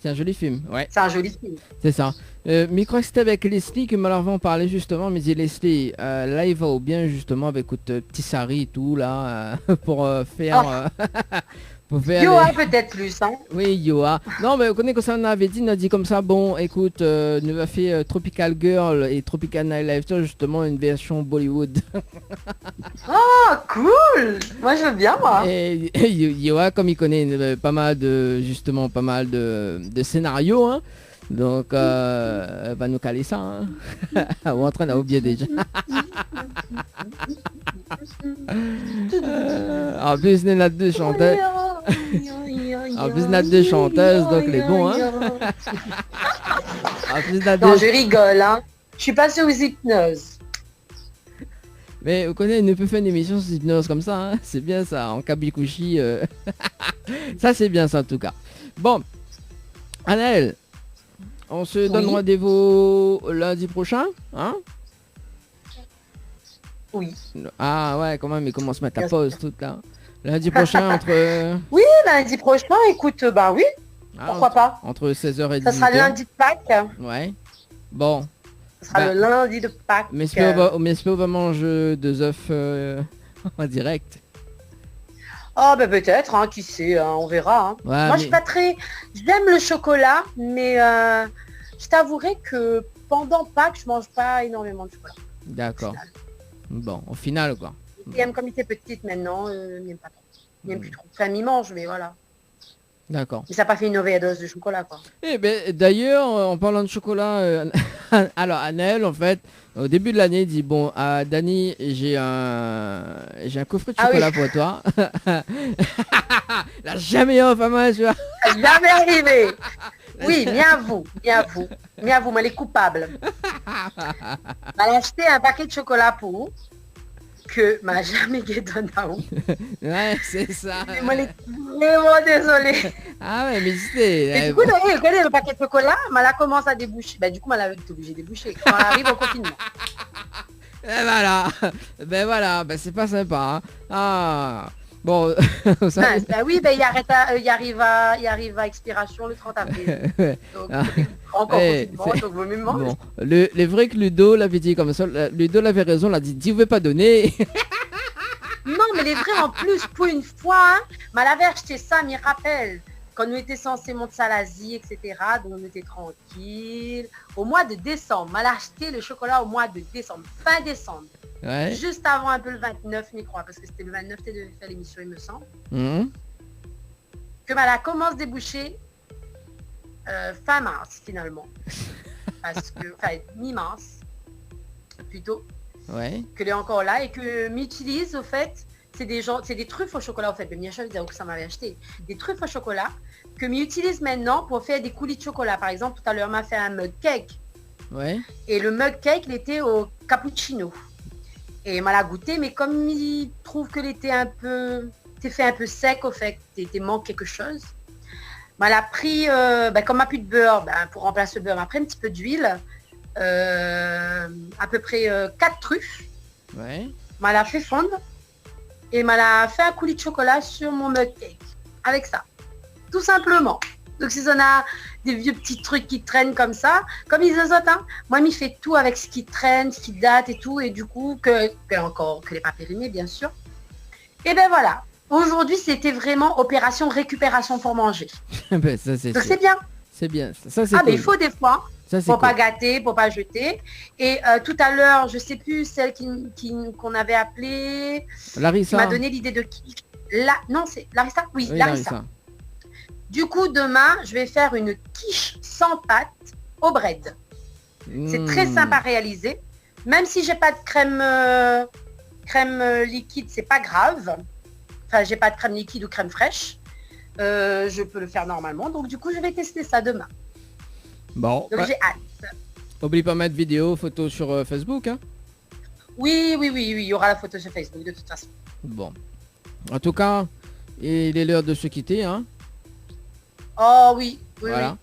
C'est un joli film, ouais. C'est un joli film. C'est ça. Mais je crois que c'était avec Leslie que m'en parlait justement, mais dit Leslie, là il va au bien justement avec petit Sari et tout là, pour faire... Yoa peut-être plus, hein. Oui, Yoa. Non, mais on connaît que ça on avait dit, on a dit comme ça, bon, écoute, nous a fait Tropical Girl et Tropical Nightlife, justement une version Bollywood. Oh, cool. Moi, je veux bien, moi. Et Yoa, comme il connaît pas mal de scénarios, hein, donc va nous caler ça. Hein. On est en train d'oublier déjà. En plus, il y a deux chanteuses. En plus, il y a deux chanteuses, donc les bons, hein. En plus, non, je rigole, hein. Je suis passée aux hypnoses. Mais vous connaissez, on peut faire une émission sur hypnose comme ça, hein. C'est bien ça, en kabikushi. Ça c'est bien ça en tout cas. Bon, Anaël, on se donne rendez-vous lundi prochain, hein? Oui. Ah ouais, quand même, mais comment se mettre à pause toute là. Lundi prochain entre... Oui, lundi prochain, écoute, bah oui, pourquoi pas. Entre 16h et 18h. Ça sera lundi de Pâques. Ouais. Bon. Ça sera le lundi de Pâques. Mais est-ce qu'on va manger 2 œufs en direct? Oh ben peut-être, hein, qui sait, hein, on verra. Hein. Ouais, moi je suis pas très... J'aime le chocolat, mais je t'avouerai que pendant Pâques, je mange pas énormément de chocolat. D'accord. Bon, au final quoi. Il aime comme il était petite maintenant, il n'aime pas trop. Il n'aime plus trop. Enfin, il mange, mais voilà. D'accord. Mais ça n'a pas fait une overdose de chocolat, quoi. Eh ben, d'ailleurs, en parlant de chocolat, alors Anaël, en fait, au début de l'année, il dit, bon, Dani, j'ai un coffret de chocolat pour toi. La jamais off à moi, tu vois. Jamais arrivé. Oui, bien vous, mais elle est coupable. Elle a acheté un paquet de chocolat pour que m'a jamais donné à vous. Ouais, c'est ça. Je suis vraiment désolée. Ah ouais, mais c'était... Et du coup, elle connaît le paquet de chocolat, mais elle commence à déboucher. Ben, du coup, elle a été obligée de déboucher quand elle arrive au confinement. Et voilà. Ben voilà, ben c'est pas sympa. Hein. Ah. Bon, ça... oui, ben il arrive à expiration le 30 avril. Donc, encore confinement, donc vaut mieux manger. Bon. Les vrais que Ludo l'avait dit comme ça, Ludo l'avait raison, l'a dit, vous pouvez pas donner. Non, mais les vrais en plus, pour une fois, hein, mais elle avait acheté ça, m'y rappelle, quand nous étions censés monter à l'Asie, etc. Donc on était tranquille. Au mois de décembre, elle a acheté le chocolat au mois de décembre, fin décembre. Ouais. Juste avant un peu le 29, je crois, parce que c'était le 29 que tu devais faire l'émission, il me semble. Que elle commence à déboucher fin mars, finalement. Parce que, enfin, mi-mars, plutôt. Ouais. Que est encore là et que m'utilise, au fait, c'est des truffes au chocolat, au fait. Bien sûr, que ça m'avait acheté. Des truffes au chocolat que m'utilise maintenant pour faire des coulis de chocolat. Par exemple, tout à l'heure, m'a fait un mug cake. Ouais. Et le mug cake, il était au cappuccino. Et il m'a la goûté, mais comme il trouve que l'été fait un peu sec, au fait, t'es manque quelque chose. Elle a pris, comme elle n'a plus de beurre, pour remplacer le beurre, elle a pris un petit peu d'huile, à peu près 4 truffes. Ouais. Elle a fait fondre et elle a fait un coulis de chocolat sur mon mug cake. Avec ça. Tout simplement. Donc si on a des vieux petits trucs qui traînent comme ça, comme ils autres, hein, moi il fait tout avec ce qui traîne, ce qui date et tout, et du coup, que les pas périmés bien sûr. Et ben voilà, aujourd'hui c'était vraiment opération récupération pour manger. Ben, ça, donc c'est bien. C'est bien, ça c'est cool. Mais il cool. faut des fois, ça, pour cool. Pas gâter, pour pas jeter. Et tout à l'heure, je sais plus, celle qu'on avait appelée, Larissa m'a donné l'idée de qui non, c'est Larissa. Oui, Larissa. Du coup, demain, je vais faire une quiche sans pâte au bread. C'est très simple à réaliser. Même si j'ai pas de crème liquide, c'est pas grave. Enfin, j'ai pas de crème liquide ou crème fraîche. Je peux le faire normalement. Donc, du coup, je vais tester ça demain. Bon. Donc, j'ai hâte. Oublie pas de mettre vidéo, photo sur Facebook. Hein. Oui. Il y aura la photo sur Facebook de toute façon. Bon. En tout cas, il est l'heure de se quitter. Hein. Oh oui. Voilà.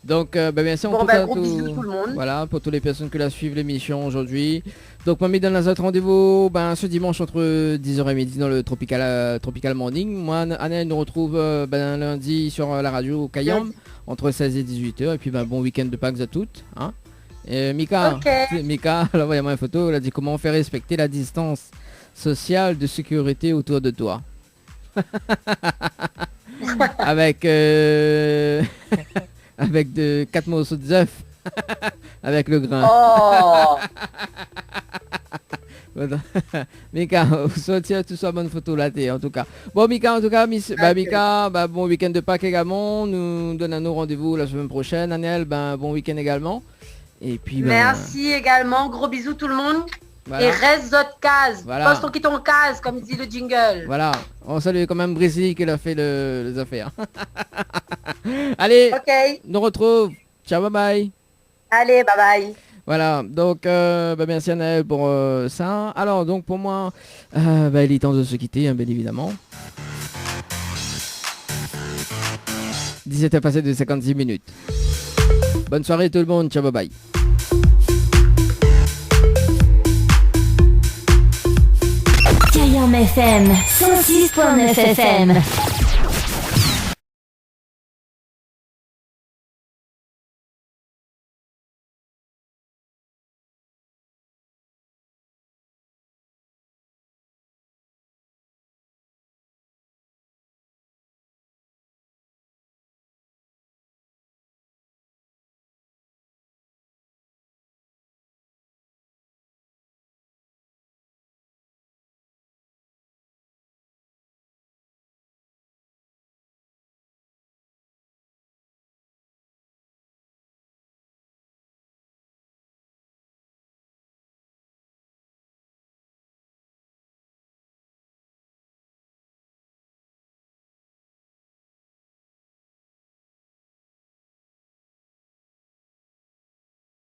Donc, bien sûr, bon, gros bisous tout le monde. Voilà, pour toutes les personnes qui la suivent l'émission aujourd'hui. Donc, Mamie donne un autre rendez-vous ce dimanche entre 10h et midi dans le Tropical Morning. Moi, Anna nous retrouve lundi sur la radio Kayam entre 16 et 18h. Et puis, bon week-end de Pâques à toutes. Hein. Et Mika, Mika, là, voyez-moi une photo, elle a dit comment faire respecter la distance sociale de sécurité autour de toi. Avec avec 4 morceaux d'œufs avec le grain. Oh. Mika, vous sortir tout ça bonne photo là en tout cas. Bon Mika, en tout cas, Mika, bon week-end de Pâques également. Nous donnons nos rendez-vous la semaine prochaine. Aniel, bon week-end également. Et puis merci également, gros bisous tout le monde. Voilà. Et reste votre case. Voilà. Pose ton qui ton case, comme dit le jingle. Voilà. On salue quand même Brésil qui a fait les affaires. Allez, nous retrouve. Ciao, bye bye. Allez, bye bye. Voilà, donc merci Anaël pour ça. Alors donc pour moi, il est temps de se quitter, hein, bien évidemment. 17h passé de 56 minutes. Bonne soirée tout le monde, ciao bye bye. Kayam FM 106.9 FM.